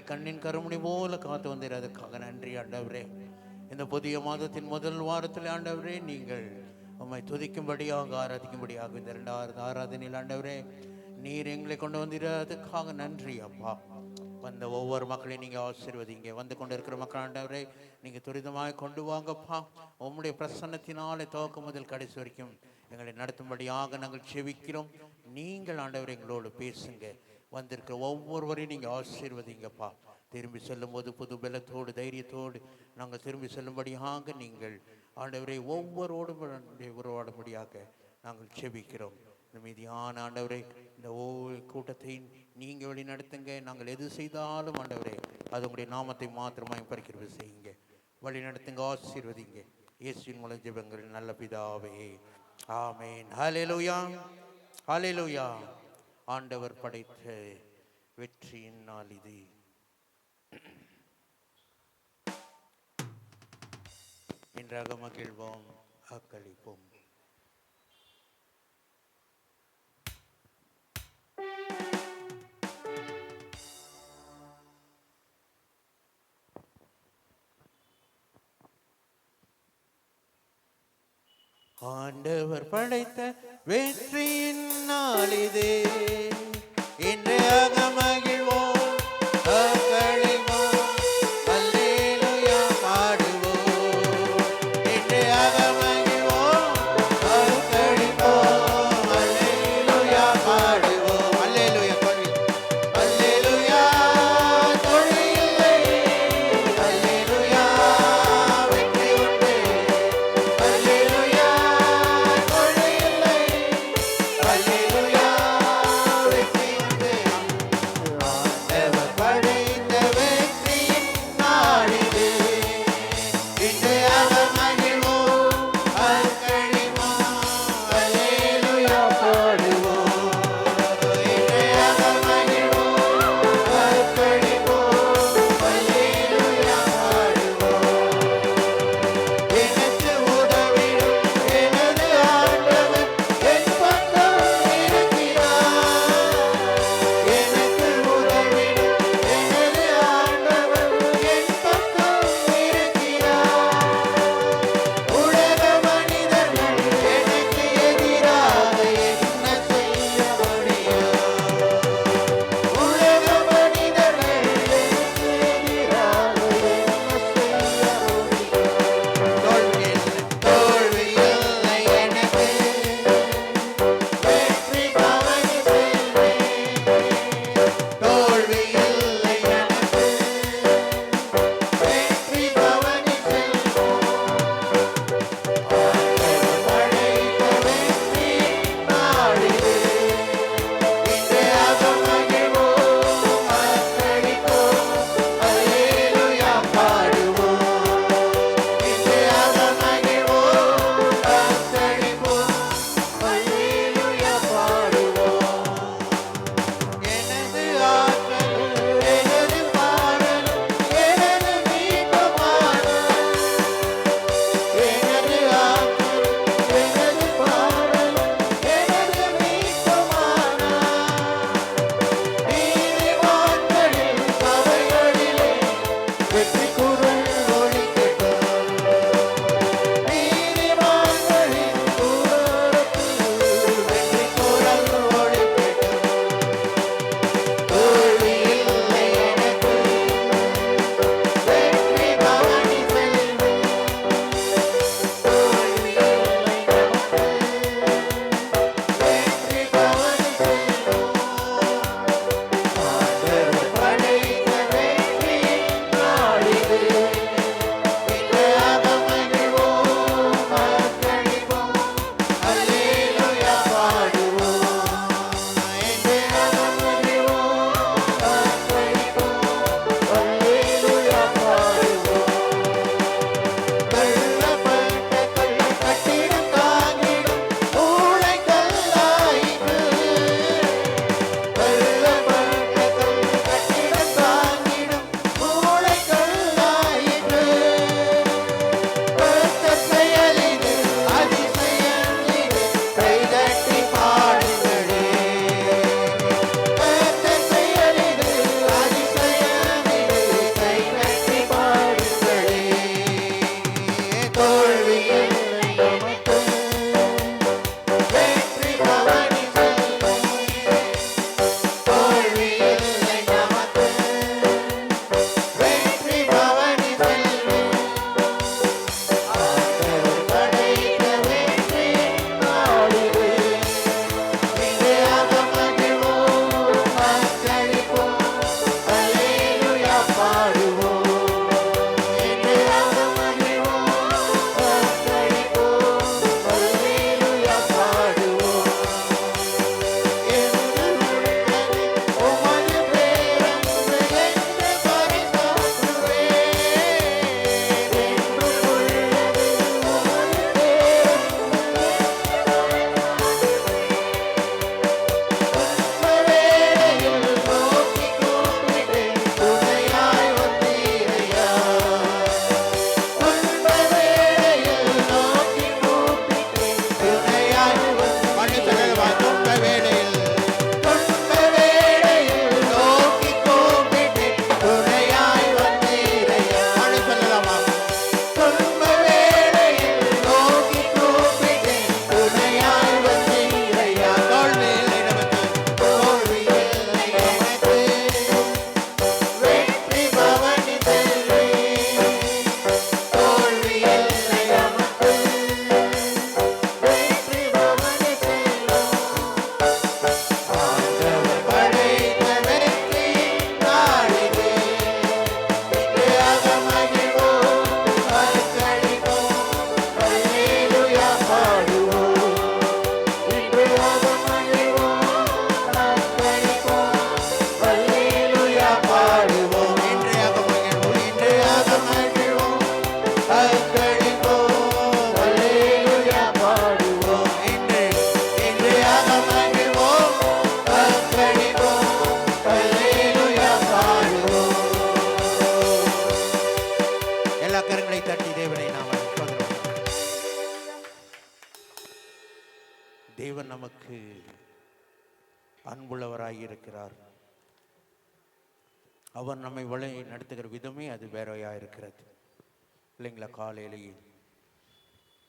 கண்ணின் கருமணி போல காத்து வந்தீர், அதுக்காக நன்றி ஆண்டவரே. இந்த புதிய மாதத்தின் முதல் வாரத்தில் ஆண்டவரே நீங்கள் உம்மை துதிக்கும்படியாக ஆராதிக்கும்படியாக இந்த 2வது ஆராதனையில் ஆண்டவரே நீர் எங்களை கொண்டு வந்தீர், அதுக்காக நன்றி அப்பா. வந்த ஒவ்வொரு மக்களையும் நீங்கள் ஆசீர்வதிங்க. வந்து கொண்டு இருக்கிற மக்கள் ஆண்டவரே நீங்கள் துரிதமாக கொண்டு வாங்கப்பா. உம்முடைய பிரசன்னத்தினாலே துவக்கம் முதல் கடைசி வரைக்கும் எங்களை நடத்தும்படியாக நாங்கள் செவிக்கிறோம். நீங்கள் ஆண்டவரை எங்களோடு பேசுங்க. வந்திருக்கிற ஒவ்வொருவரையும் நீங்கள் ஆசீர்வதிங்கப்பா. திரும்பி செல்லும்போது புது பலத்தோடு தைரியத்தோடு நாங்கள் திரும்பி செல்லும்படியாக நீங்கள் ஆண்டவரை ஒவ்வொருவோடும் உருவாடும்படியாக நாங்கள் செபிக்கிறோம். இந்த மீதியான ஆண்டவரை இந்த ஒவ்வொரு கூட்டத்தை நீங்கள் வழி நடத்துங்க. நாங்கள் எது செய்தாலும் ஆண்டவரே அது உங்களுடைய நாமத்தை மாத்திரமாய் பறிக்கிறது செய்யுங்க. வழி நடத்துங்க, ஆசீர்வதிங்க. இயேசுவின் மூலம் ஜெபங்கள் நல்ல பிதாவே, ஆமேன். ஹல்லேலூயா, ஹல்லேலூயா. ஆண்டவர் படைத்த வெற்றியின் நாள் இது. இன்றாக மகிழ்வோம், அக்களிப்போம். ஆண்டவர் படைத்த வெற்றியின் நாள் இது. இன்றாக மகிழ்வோம், அக்களிப்போம், அல்லேலூயா பாடுவோம். இன்றாக மகிழ்வோம், அக்களிப்போம், அல்லேலூயா பாடுவோம். அல்லேலூயா கொடி, அல்லேலூயா தொழி இல்லை, அல்லேலூயா வெற்றி உண்டு, அல்லேலூயா தொழி இல்லை, அல்லேலூயா அன்புள்ளவராய் இருக்கிறார். அவர் நம்மை வழி நடத்துகிற விதமே அது வேறையாக இருக்கிறது இல்லைங்களா? காலையிலேயே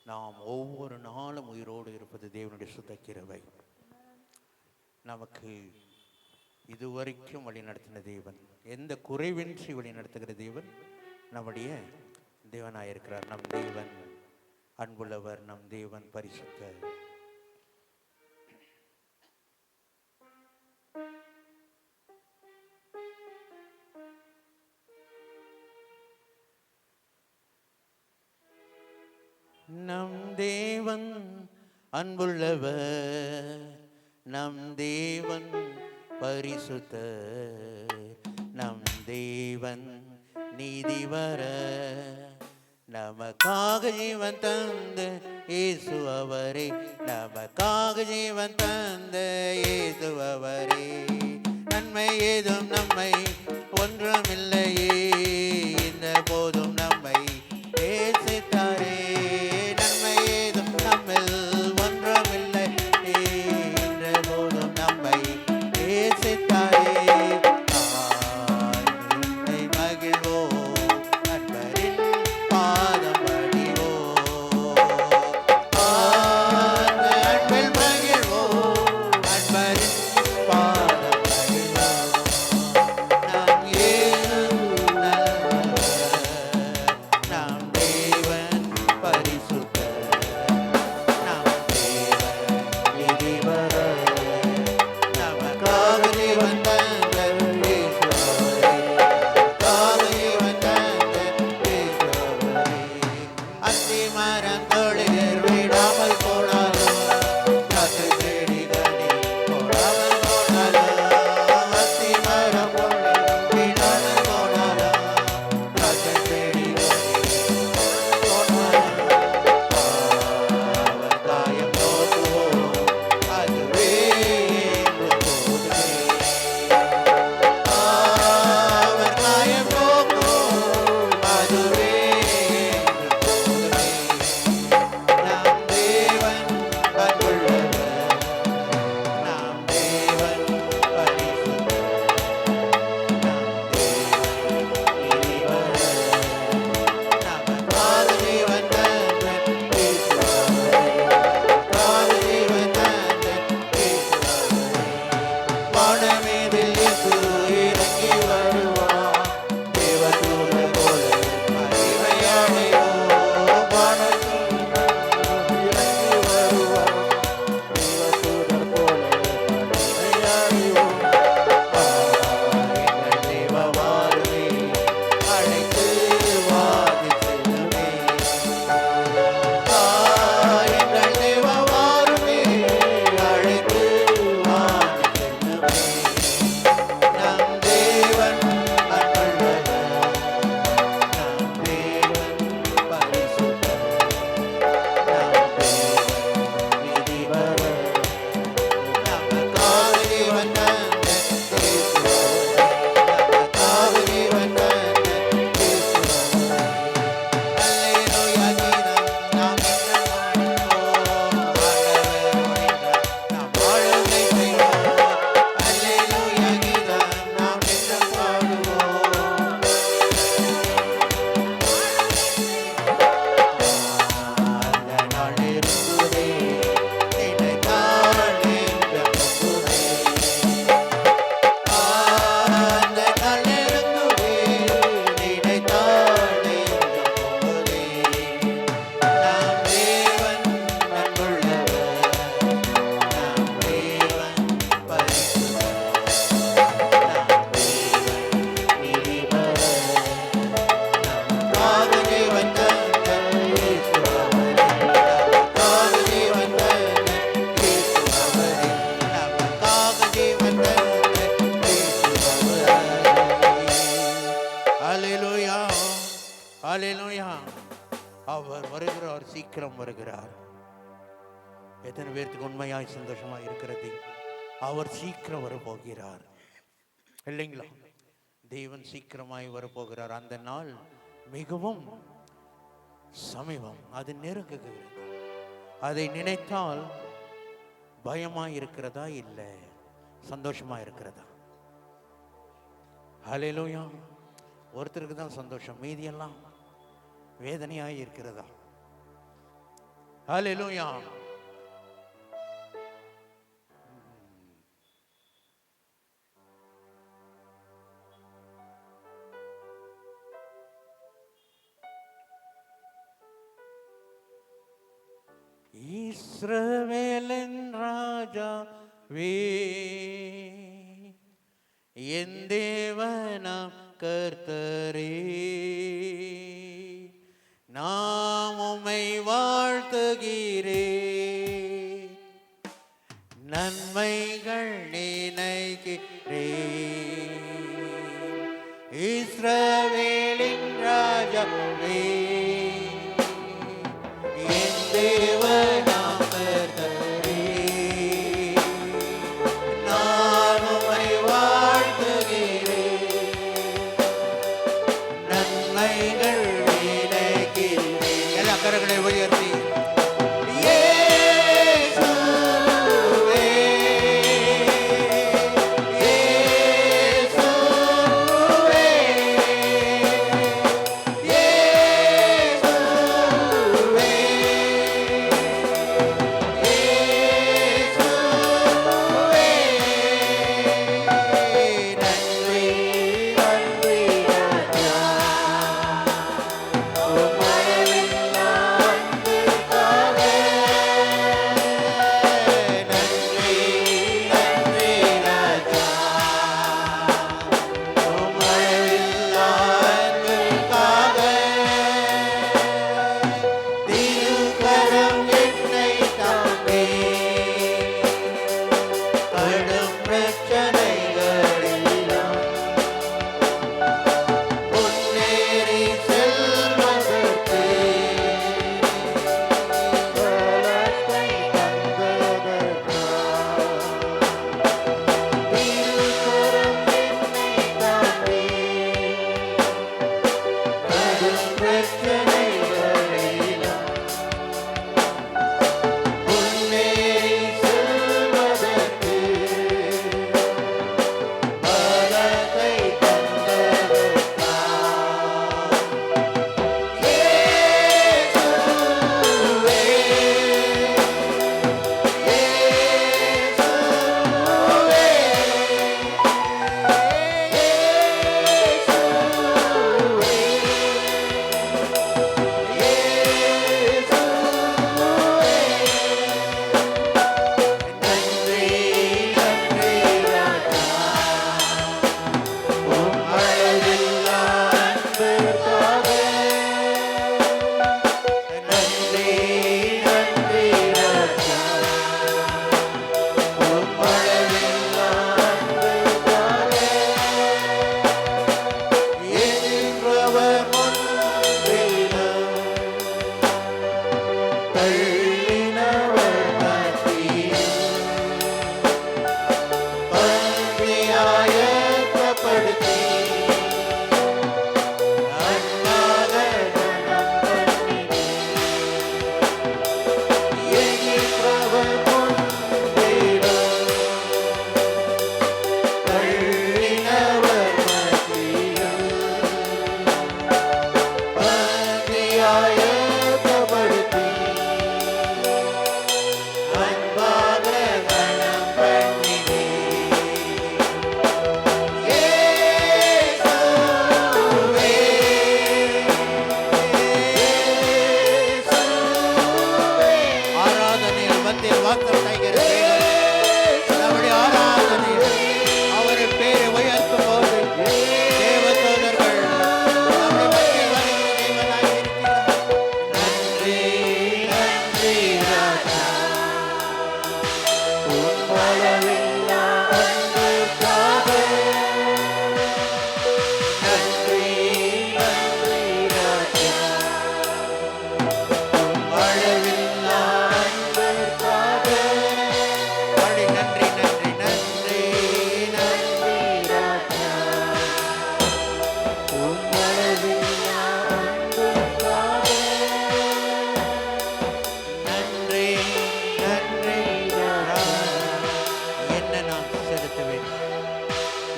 நாம் ஒவ்வொரு நாளும் உயிரோடு இருப்பது தேவனுடைய சுத்த கிருபை. நமக்கு இதுவரைக்கும் வழி நடத்தின தேவன், எந்த குறைவின்றி வழி நடத்துகிற தேவன் நம்முடைய தேவனாயிருக்கிறார். நம் தேவன் அன்புள்ளவர், நம் தேவன் பரிசுத்தர். நம் தேவன் அன்புள்ளவர், நம் தேவன் பரிசுத்தர், நம் தேவன் நீதிவர, நமக்காக ஜீவன் தந்த இயேசு அவரே, நமக்காக ஜீவன் தந்த இயேசு அவரே. நன்மை ஏதும் நம்மை ஒன்றுமில்லையே, இந்த போதும் நம்மை நேசித்தாரே. நன்மை ஏதும் நம்மில் ஒன்றுமில்லை, இந்த போதும் நம்மை நேசித்தாரே. ஹல்லேலூயா. அவர் வருகிறார், சீக்கிரம் வருகிறார். எத்தனை பேருக்கு உண்மையாய் சந்தோஷமா இருக்கிறது? அவர் சீக்கிரம் வரப்போகிறார் இல்லைங்களா? தேவன் சீக்கிரமாய் வரப்போகிறார். அந்த நாள் மிகவும் சமீபம், அது நெருங்குகிறது. அதை நினைத்தால் பயமாய் இருக்கிறதா? இல்லை, சந்தோஷமா இருக்கிறதா? ஹல்லேலூயா. ஒருத்தருக்கு தான் சந்தோஷம், மீதியெல்லாம் வேதனையாய் இருக்கிறதா? ஹல்லேலூயா. இஸ்ரவேலின் ராஜாவே, என் தேவனாம் கர்த்தரே, நான் உம்மை வாழ்த்துகிறேன், நன்மைகள் நினைக்கிறேன். இஸ்ரவேலின் ராஜாவே, என் தேவனாம் கர்த்தரே, நான் உம்மை வாழ்த்துகிறேன், நன்மைகள் நினைக்கிறேன். எல்லா கரங்களை உயர்த்தி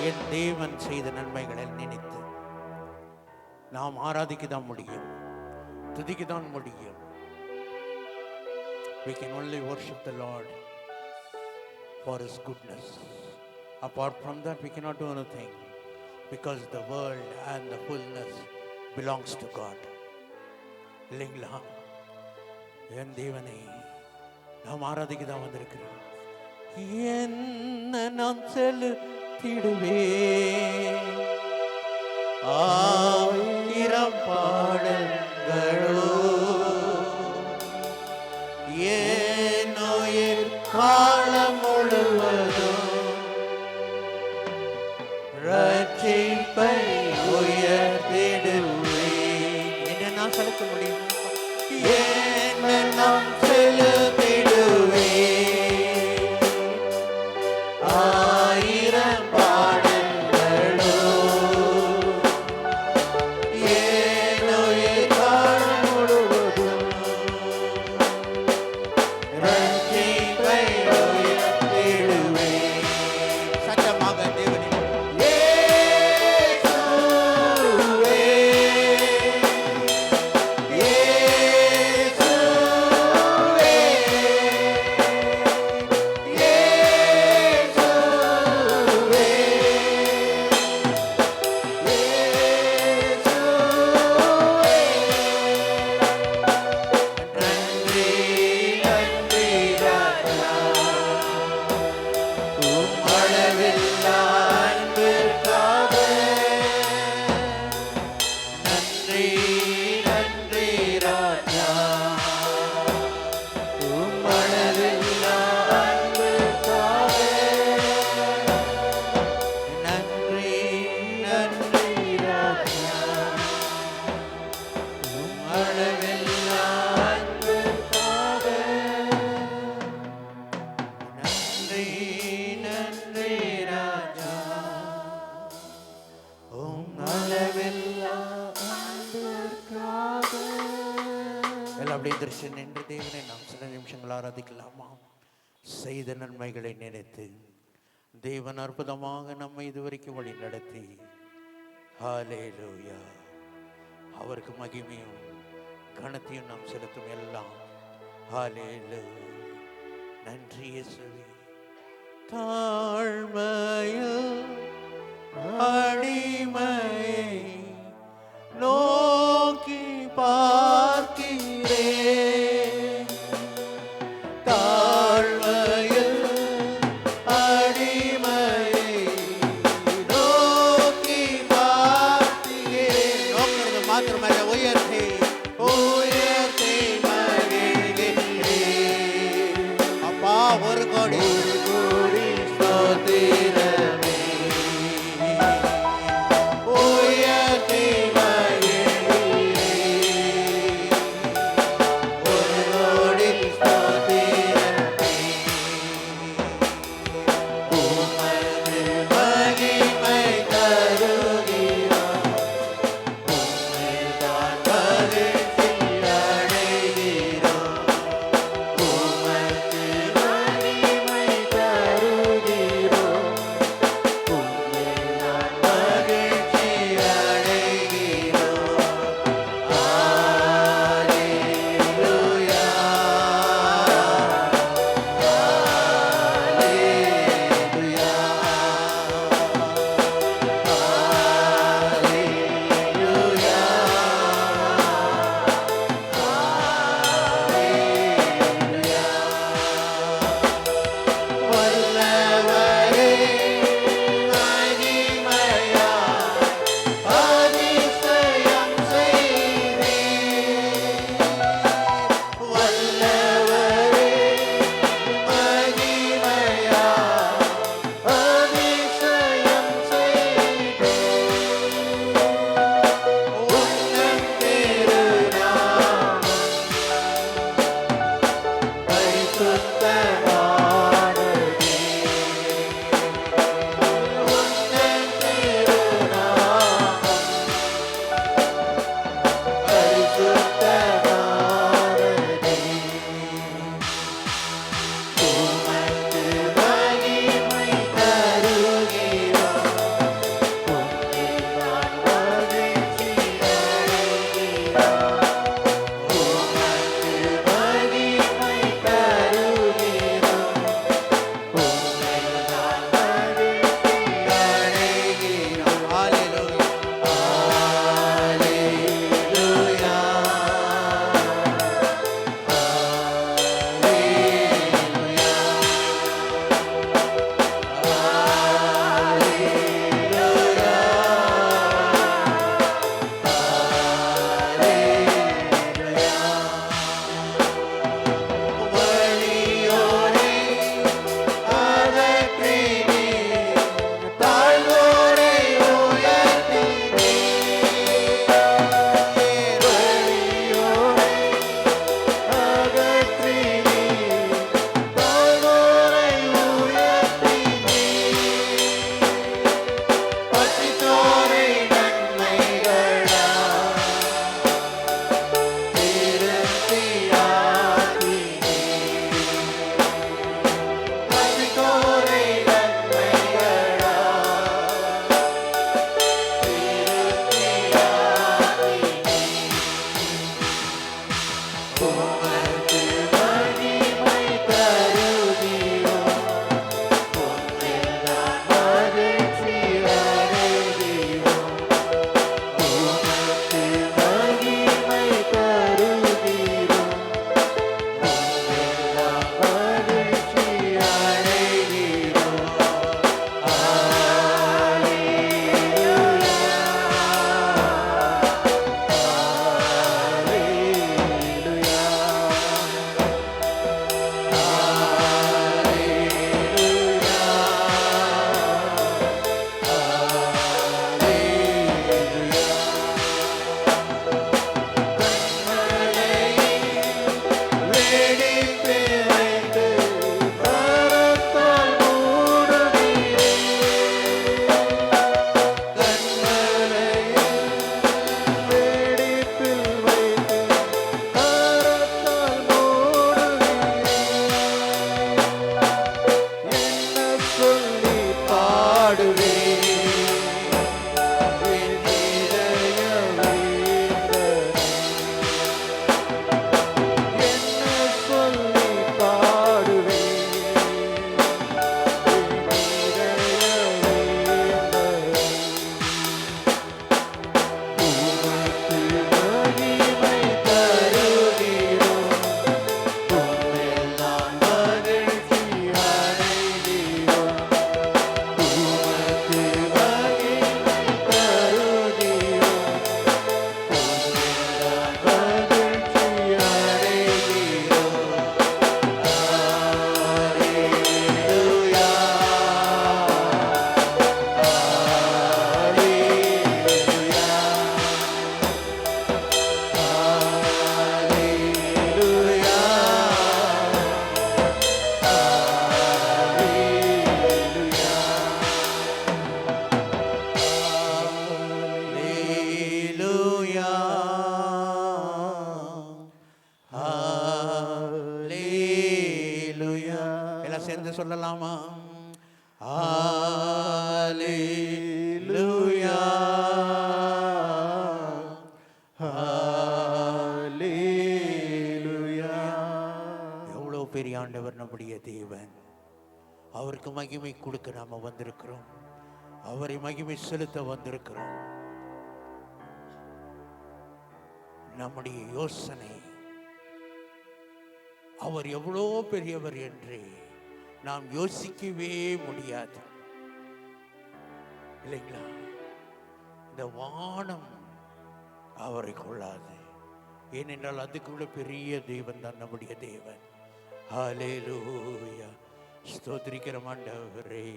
என் தேவன் செய்த நன்மைகளை நினைத்து நாம் ஆராதிக்க தான் முடியும், துதிக்க தான் முடியும். We can only worship the Lord for His goodness. Apart from that, we cannot do anything, because the world and the fullness belongs to God. இல்லைங்களா? என் தேவனை நாம் ஆராதிக்க தான் வந்திருக்கிறோம். என்ன நான் செலுத்திடுவேன் ஆயிரம் பாடல்களோ, என் உயிர் காலம் முழுவதும் ரட்சிப்பை உயர்த்திடுவேன். என்ன நான் செலுத்த முடியும்? என்ன நான் செலுத்திடுவேன் ஆயிரம் பாடல்களோ, என் உயிர் காலம் முழுவதும் ரட்சிப்பை உயர்த்திடுவேன். சத்தமாக தேவனே நின்று தேவனை நாம் சில நிமிஷங்கள் ஆராதிக்கலாமா? செய்த நன்மைகளை நினைத்து தேவன் அற்புதமாக நம்மை இதுவரைக்கும் வழி நடத்தி, ஹல்லேலூயா, அவருக்கு மகிமையும் கனத்தையும் நாம் செலுத்தும் எல்லாம். ஹல்லேலூயா, நன்றி இயேசுவே. தாழ்மையில் அடிமையை நோக்கி பார்க்கிறேன், தாழ்மையில் அடிமையை நோக்கி பார்க்கிறேன். நோக்கிறது மாத்திரமல்ல, உயர்த்தி உயர்த்தி மகிழ்கிறேன். அப்பா ஒரு கோடி ஸ்தோத்திரம் சேர்ந்து சொல்லலாமா? ஹல்லேலூயா, ஹல்லேலூயா. எவ்வளவு பெரிய ஆண்டவர் நம்முடைய தேவன். அவருக்கு மகிமை கொடுக்க நாம வந்திருக்கிறோம். அவரை மகிமை செலுத்த வந்திருக்கிறோம். நம்முடைய யோசனை அவர் எவ்வளோ பெரியவர் என்று நாம் யோசிக்கவே முடியாது, இல்லைங்களா? இந்த வானம் அவரை கொள்ளாது. ஏனென்றால் அதுக்குள்ள பெரிய தேவன் தான் நம்முடைய தேவன். ஹல்லேலூயா, ஸ்தோத்திரிக்கிறோம் ஆண்டவரே.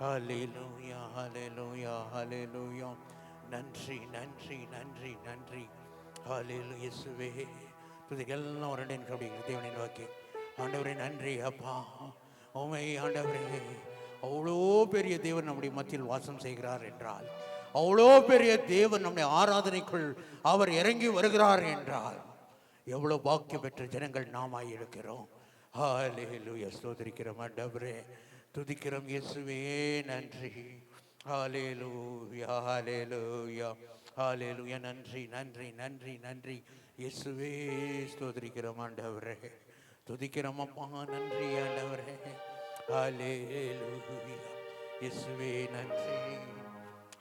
ஹல்லேலூயா, ஹல்லேலூயா, ஹல்லேலூயா. நன்றி நன்றி நன்றி நன்றி. ஹல்லேலூயா இயேசுவே. எல்லாம் ஒரு தேவனை நோக்கி, ஆண்டவரே நன்றி அப்பா, உம்மை ஆண்டவரே, அவ்வளோ பெரிய தேவன் நம்முடைய மத்தியில் வாசம் செய்கிறார் என்றால், அவ்வளோ பெரிய தேவன் நம்முடைய ஆராதனைக்குள் அவர் இறங்கி வருகிறார் என்றால், எவ்வளோ பாக்கியம் பெற்ற ஜனங்கள் நாமாய் இருக்கிறோம். ஹல்லேலூயா, ஸ்தோத்திரிக்கிறோம் ஆண்டவரே, துதிக்கிறோம் இயேசுவே. நன்றி. ஹல்லேலூயா, ஹல்லேலூயா, ஹல்லேலூயா. நன்றி நன்றி நன்றி நன்றி இயேசுவே. ஸ்தோத்திரிக்கிறோம் ஆண்டவரே, துதிக்கிறோம் அப்பா. நன்றி ஆண்டவரே. ஹல்லேலூயா இயேசுவே. நன்றி.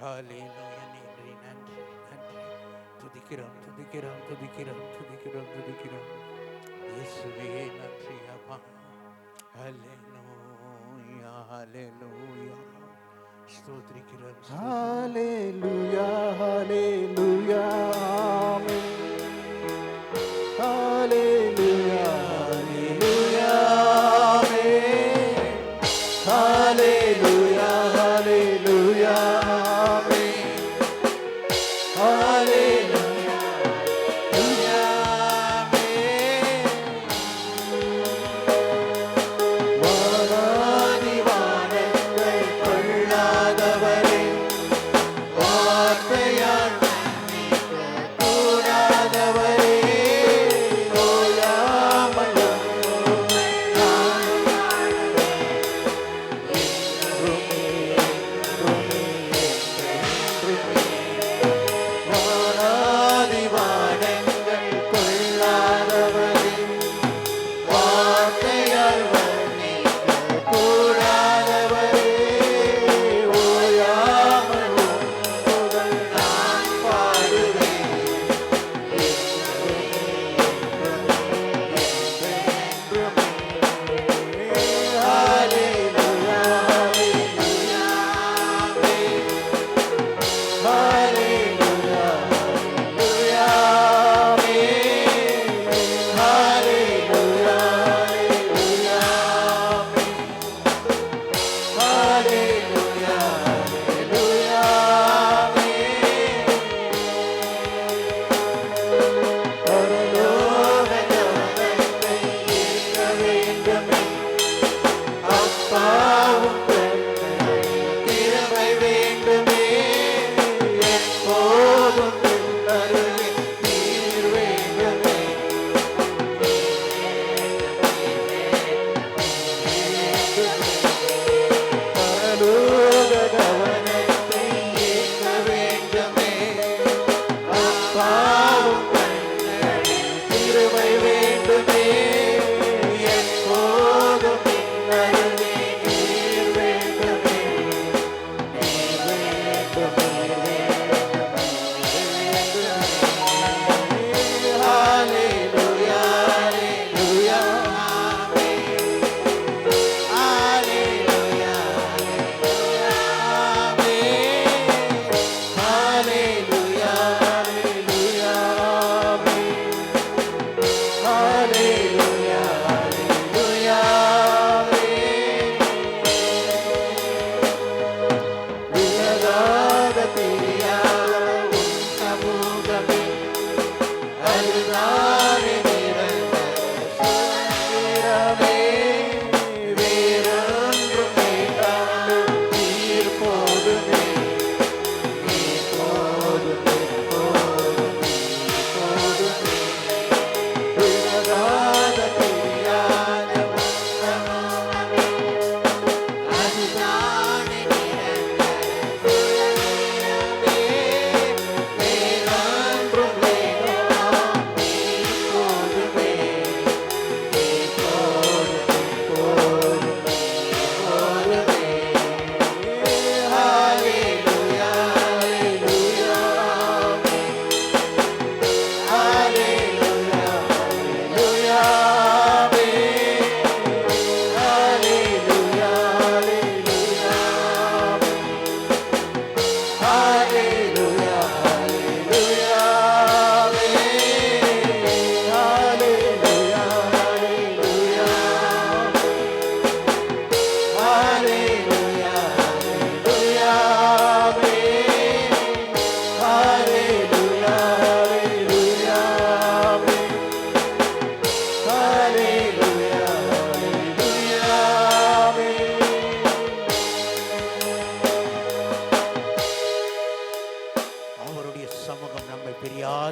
ஹல்லேலூயா. நன்றி நன்றி நன்றி. துதிக்கிறோம் துதிக்கிறோம் துதிக்கிறோம் துதிக்கிறோம் துதிக்கிறோம் இயேசுவே. நன்றி அப்பா. ஹல்லேலூயா ஹல்லேலூயா. ஸ்தோத்திரிக்கிறோம். ஹல்லேலூயா ஹல்லேலூயா. ஆமென். ஹல்லேலூயா ஹல்லேலூயா. ஆமென். ஹல்லேலூயா ஹல்லேலூயா. ஆமென். ஹல்லேலூயா ஆமென். வானாதி வானங்கள் கொள்ளாதவரே, வார்த்தையால் மன்னிக்க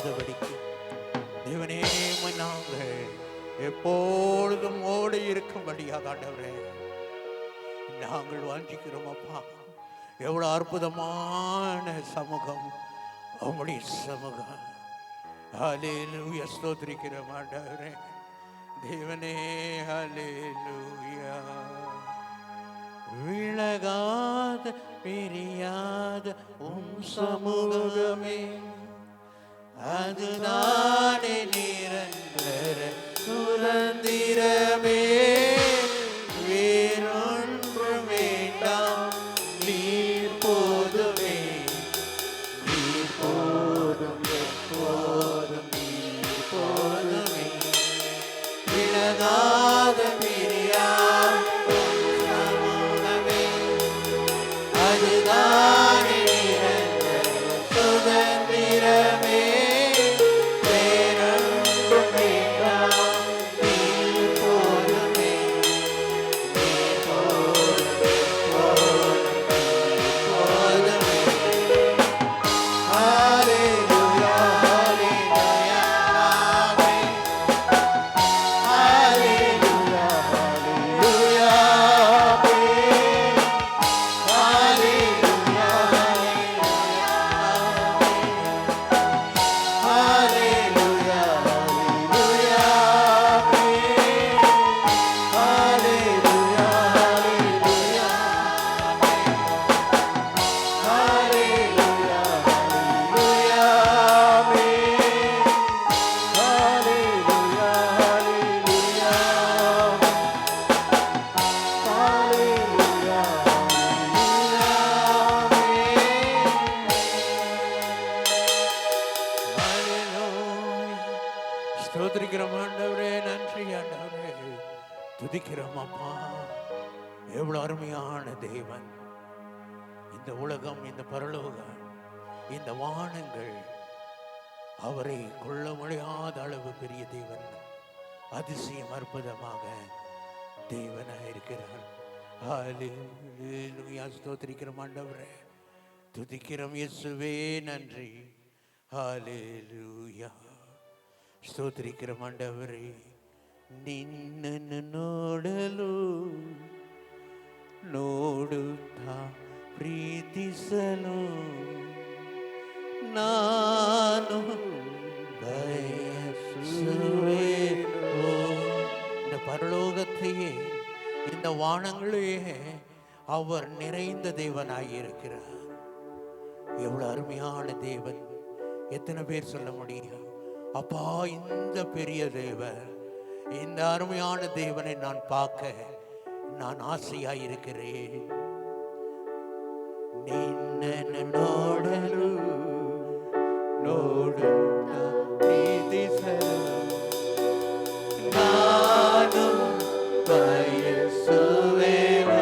விடாதபடிக்கு தேவனே உம்மை நாங்கள் எப்பொழுதும் ஓடி இருக்கும்படியாக ஆண்டவரே நாங்கள் வாஞ்சிக்கிறோம் அப்பா. எவ்வளவு அற்புதமான சமூகம் உம்முடைய சமூகம். ஹல்லேலூயா, ஸ்தோத்திரிக்கிறோம் ஆண்டவரே தேவனே. ஹல்லேலூயா. விலகாத பிரியாத உம் சமூகமே அதுதானே நிரந்தர சுதந்திரமே. வேறொன்று வேண்டாம், நீர் போதுமே, நீர் போதும், எப்போதும் நீர் போதுமே. விலகாத பிரியாத உம் சமூகமே அதுதானே நிரந்தர சுதந்திரமே. ஸ்தோத்திரிக்கிறோம் ஆண்டவரே, நன்றி ஆண்டவரே, துதிக்கிறோம் அப்பா. எவ்வளவு அருமையான தேவன். இந்த உலகம், இந்த பரலோகம், இந்த வானங்கள் அவரை கொள்ள முடியாத அளவு பெரிய தேவன். அதிசயம் அற்புதமாக தேவனாக இருக்கிறார். ஹல்லேலூயா, ஸ்தோத்திரிக்கிறோம் ஆண்டவரே, துதிக்கிறோம் இயேசுவே, நன்றி. ஹல்லேலூயா, ಸ್ತೋತ್ರಿக்கிறோம் ஆண்டவரே. ನಿನ್ನನ್ನು ನೋಡಲು ನೋಡುತ್ತಾ ಪ್ರೀತಿಸಲು ನಾನು ಬಯಸುವೆನು. இந்த பரலோகத்தையே இந்த வானங்களையே அவர் நிறைந்த தேவனாயிருக்கிறார். எவ்வளவு அருமையான தேவன். எத்தனை பேர் சொல்ல முடியும், அப்பா இந்த பெரிய தேவன், இந்த அருமையான தேவனை நான் பார்க்க நான் ஆசையாயிருக்கிறேன். ನಿನ್ನನ್ನು ನೋಡಲು ನೋಡುತ್ತಾ ಪ್ರೀತಿಸಲು ನಾನು ಬಯಸುವೆನು.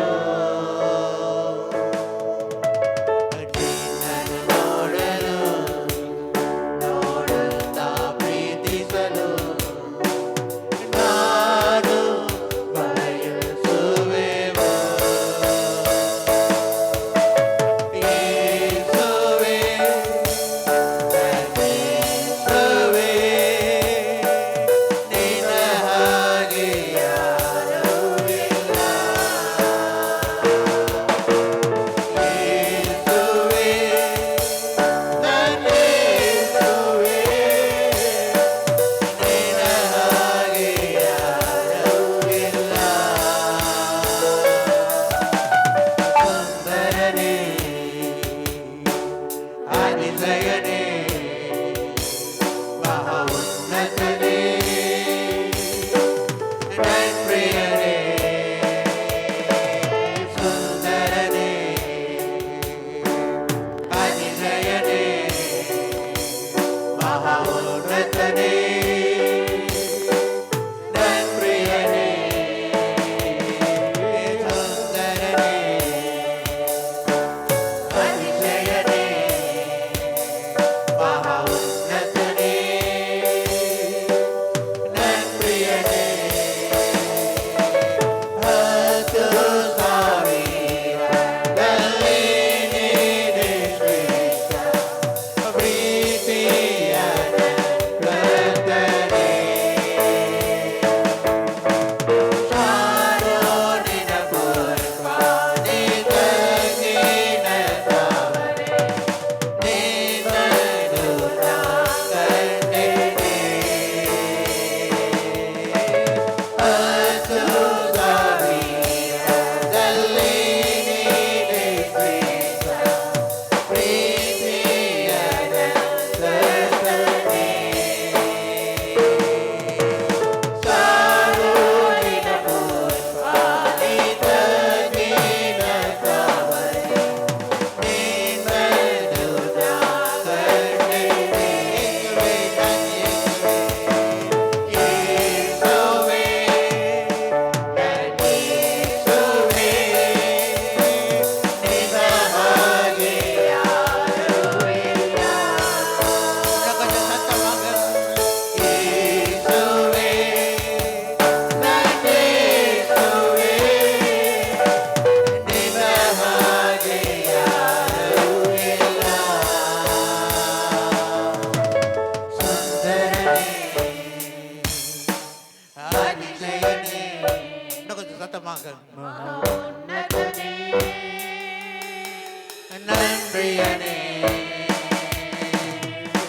நன்றியனே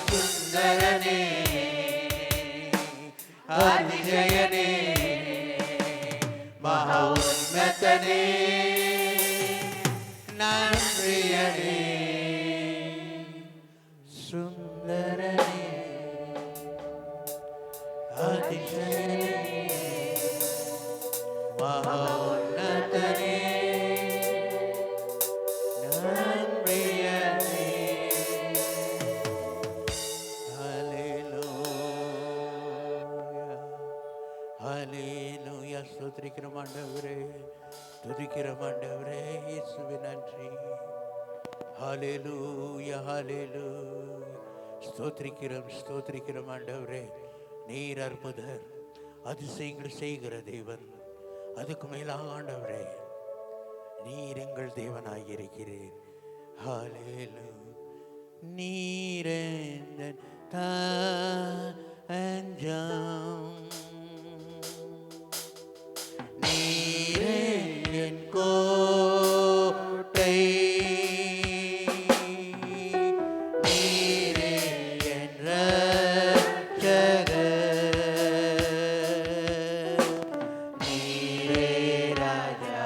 சுந்தரனே அதிஜயனே மகா உன்னதனே நன்றியனே சுந்தரனே அதிஜயனே மகா உன்னதனே நன்றியனே. ஹல்லேலூயா ஹல்லேலூயா. ஸ்தோத்திரிக்கிறோம் ஆண்டவரே, துதிக்கிறோம் ஆண்டவரே, இயேசுவே நன்றி. ஹல்லேலூயா ஹல்லேலூயா. ஸ்தோத்திரிக்கிறோம் ஸ்தோத்திரிக்கிறோம் ஆண்டவரே, நீர் அற்புதர், அதிசயங்கள் செய்கிற தேவன். அதுக்கு மேலாக ஆண்டவரே, நீர் எங்கள் தேவனாயிருக்கிறீர். ஹல்லேலூயா. நீர் எந்தன் தஞ்சம், நீரே என் கோட்டை, நீரே என் இரட்சகர், நீரே ராஜா.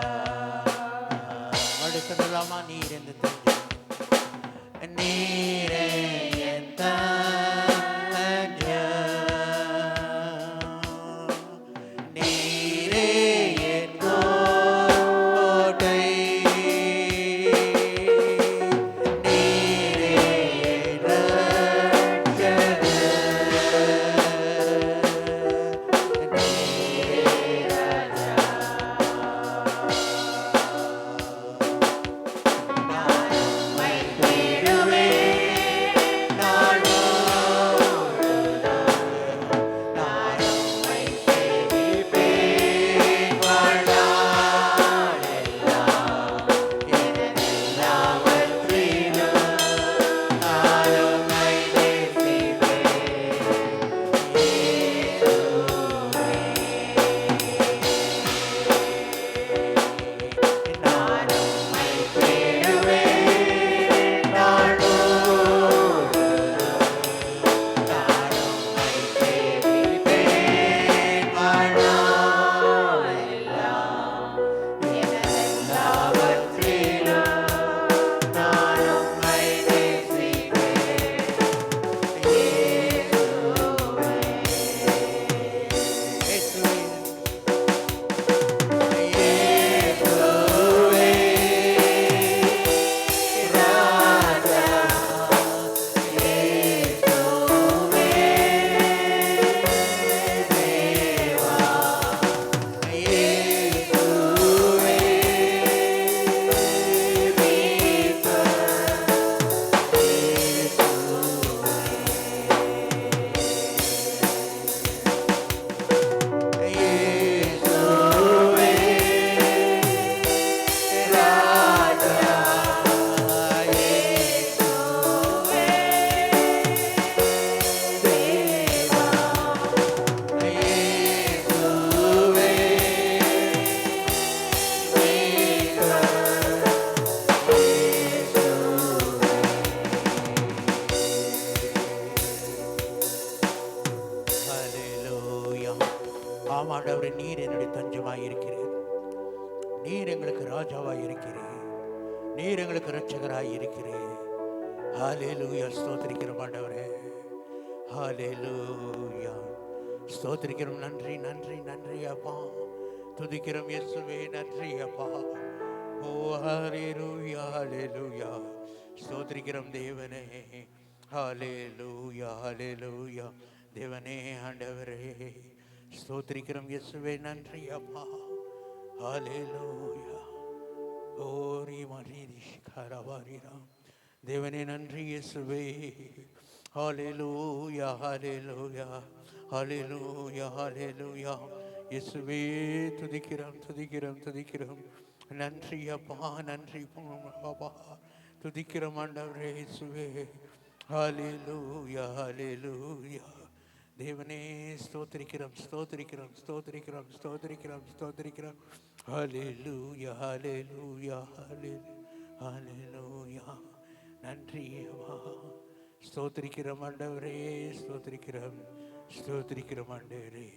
அடுத்ததெல்லாமா நீர் எந்த தஞ்சம், நீரே என் தஞ்சம், நீரே என் கோட்டை, நீரே என் இரட்சகர், நீரே ராஜா. நான் உம்மை தேடுவேன் நாள் முழுவதும், நான் உம்மை சேவிப்பேன் வாழ்நாளெல்லாம். எனதெல்லாவற்றிலும் நான் உம்மை நேசிப்பேன் இயேசுவே. நான் உம்மை தேடுவேன் நாள் முழுவதும், நான் உம்மை சேவிப்பேன் வாழ்நாளெல்லாம். எனதெல்லாவற்றிலும் நான் உம்மை நேசிப்பேன் இயேசுவே. இயேசுவே இயேசுவே ராஜா, இயேசுவே தேவா, இயேசுவே மீட்பர், இயேசுவே ராஜா, இயேசுவே தேவா, இயேசுவே மீட்பர். ஹல்லேலூயா. ஆமாண்டவரே, நீர் என்னுடைய தஞ்சமாய் இருக்கிறீர், நீர் எங்களுக்கு ராஜாவாய் இருக்கிறீர், நீர் எங்களுக்கு இரட்சகராய் இருக்கிறீர். ஹல்லேலூயா. ஸ்தோத்திரிக்கிறோம் ஆண்டவரே, ஹல்லேலூயா. ஸ்தோத்திரிக்கிறோம். நன்றி நன்றி நன்றி அப்பா. துதிக்கிறோம் இயேசுவே, நன்றி அப்பா. ஓ ஹல்லேலூயா ஹல்லேலூயா. ஸ்தோத்திரிக்கிறோம் தேவனே, ஹல்லேலூயா ஹல்லேலூயா. தேவனே ஆண்டவரே, ஸ்தோத்திரிக்கிறோம் இயேசுவே, நன்றி அப்பா. ஹல்லேலூயா. ஓரி மரிதிஷ் கரவாரிராம். தேவனே நன்றி இயேசுவே. ஹல்லேலூயா ஹல்லேலூயா ஹல்லேலூயா ஹல்லேலூயா. இயேசுவே துதிக்கிறோம் துதிக்கிறோம் துதிக்கிறோம். நன்றி அப்பா நன்றி அப்பா. துதிக்கிறோம் ஆண்டவரே இயேசுவே. ஹல்லேலூயா ஹல்லேலூயா. தேவனே ஸ்தோத்திரிக்கிறோம் ஸ்தோத்திரிக்கிறோம் ஸ்தோத்திரிக்கிறோம் ஸ்தோத்திரிக்கிறோம் ஸ்தோத்திரிக்கிறோம். ஹல்லேலூயா ஹல்லேலூயா ஹல்லேலூயா ஹalleluya. நன்றி அப்பா. ஸ்தோத்திரிக்கிறோம் ஆண்டவரே, ஸ்தோத்திரிக்கிறோம், ஸ்தோத்திரிக்கிறோம் ஆண்டவரே.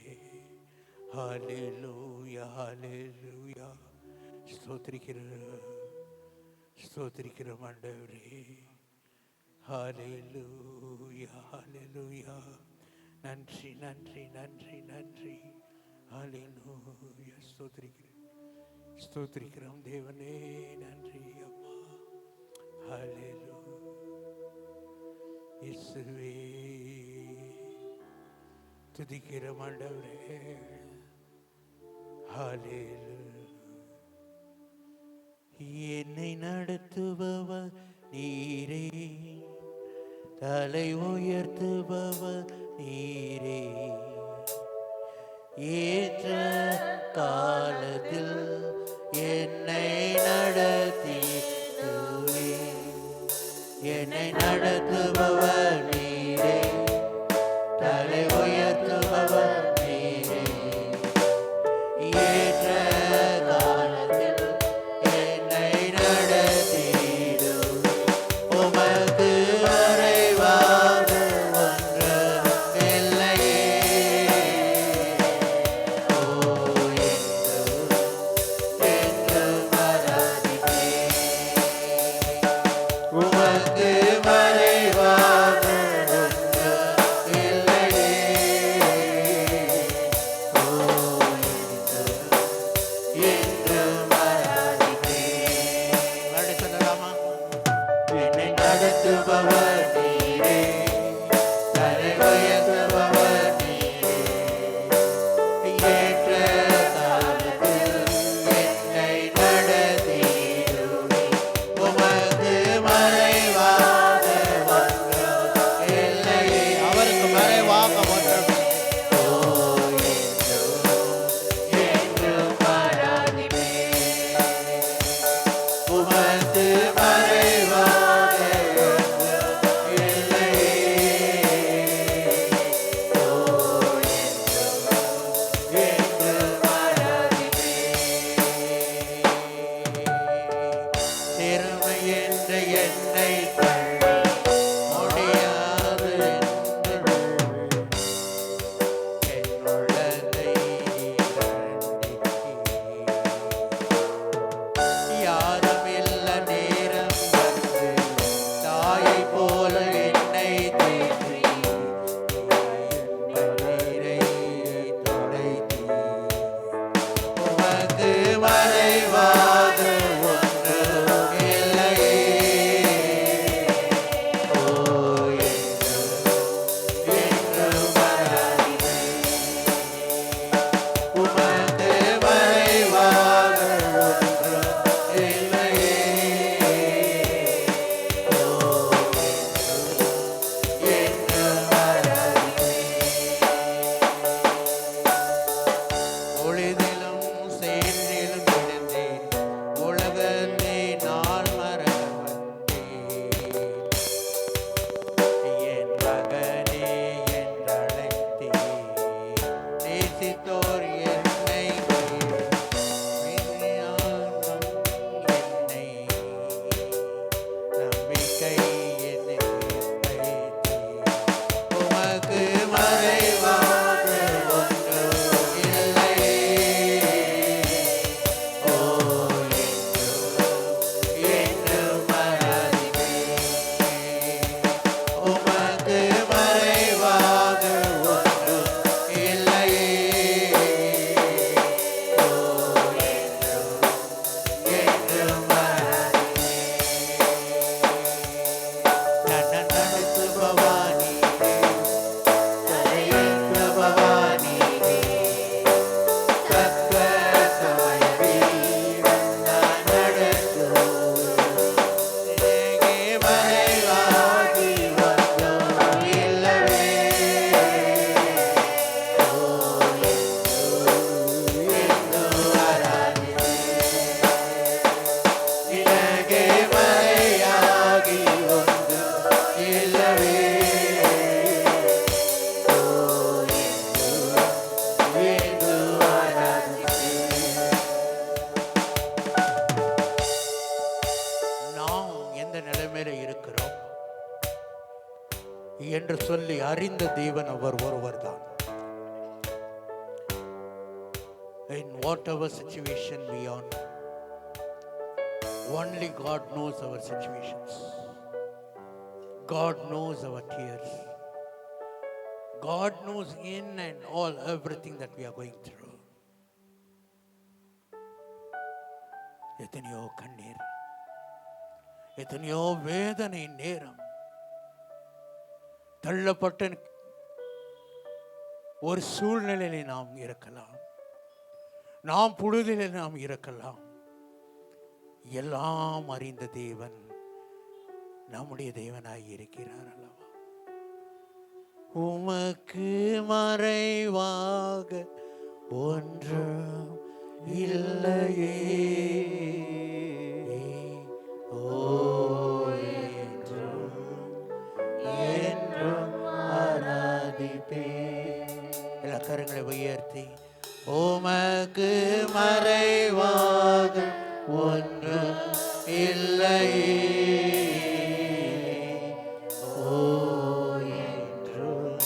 ஹalleluya, ஹalleluya. ஸ்தோத்திரிக்கிறோம், ஸ்தோத்திரிக்கிறோம் ஆண்டவரே. ஹalleluya, ஹalleluya. நன்றி நன்றி நன்றி நன்றி. ஹalleluya. ஸ்தோத்திரிக்கிறோம், ஸ்தோத்திரிக்கிறோம் தேவனே. நன்றி அப்பா. ஹalleluya. இயேசுவே துதிக்கிறோம் ஆண்டவரே. ஹalleluya. என்னை நடத்துபவர் நீரே, தலை உயர்த்துபவர் நீரே, ஏற்ற காலத்தில் என்னை நடத்திடுவே. என்னை நடத்துபவர் நீரே, தலை உயர்த்துபவர் நீரே, ஏற்ற காலத்தில் என்னை நடத்திடும். உமக்கு மறைவாக ஒன்றும் இல்லையே. ஓ என்றும் ஆராதிப்பேன். உமக்கு மறைவாக ஒன்றும் இல்லையே. ஓ என்றும் ஆராதிப்பேன். மறுபடியும் சொல்லலாமா? என்னை நடத்துபவர் நீரே, தலை உயர்த்துபவர் நீரே, ஏற்ற காலத்தில் என்னை நடத்திடுவே. உமக்கு மறைவாக ஒன்றும் இல்லையே. அவருக்கு மறைவாக ஒன்றும் இல்லை. ஓ என்றும் ஆராதிப்பேன். உமக்கு மறைவாக ஒன்றும் இல்லையே. ஓ என்றும் ஆராதிப்பேன். திறமை என்று என்னை தள்ளி முடியாது என்று என் உள்ளத்தை கண்டித்தீர். யாருமில்ல நேரம் வந்து தாயை போல என்னை தேற்றி நீரை துடைத்தீர். உமக்கு மறைவாக ஒன்றும் இல்லையே. இருக்கிறோம் என்று சொல்லி அறிந்த தேவன் அவர் ஒருவர் தான். In whatever situation we are, only God knows our situations. God knows our tears. God knows in and all everything that we are going through. எத்தனையோ கண்ணீர், எத்தனையோ வேதனை நேரம், தள்ளப்பட்ட ஒரு சூழ்நிலையிலே நாம் இருக்கலாம், நாம் புழுதிலே நாம் இருக்கலாம். எல்லாம் அறிந்த தேவன் நம்முடைய தேவனாய் இருக்கிறார் அல்லவா? உமக்கு மறைவாக ஒன்றும் இல்லையே, ஓ என்றும் என்றும் ஆராதிப்பே. எல்லா கரங்களை உயர்த்தி, உமக்கு மறைவாக ஒன்றும் இல்லையே, ஓ என்றும்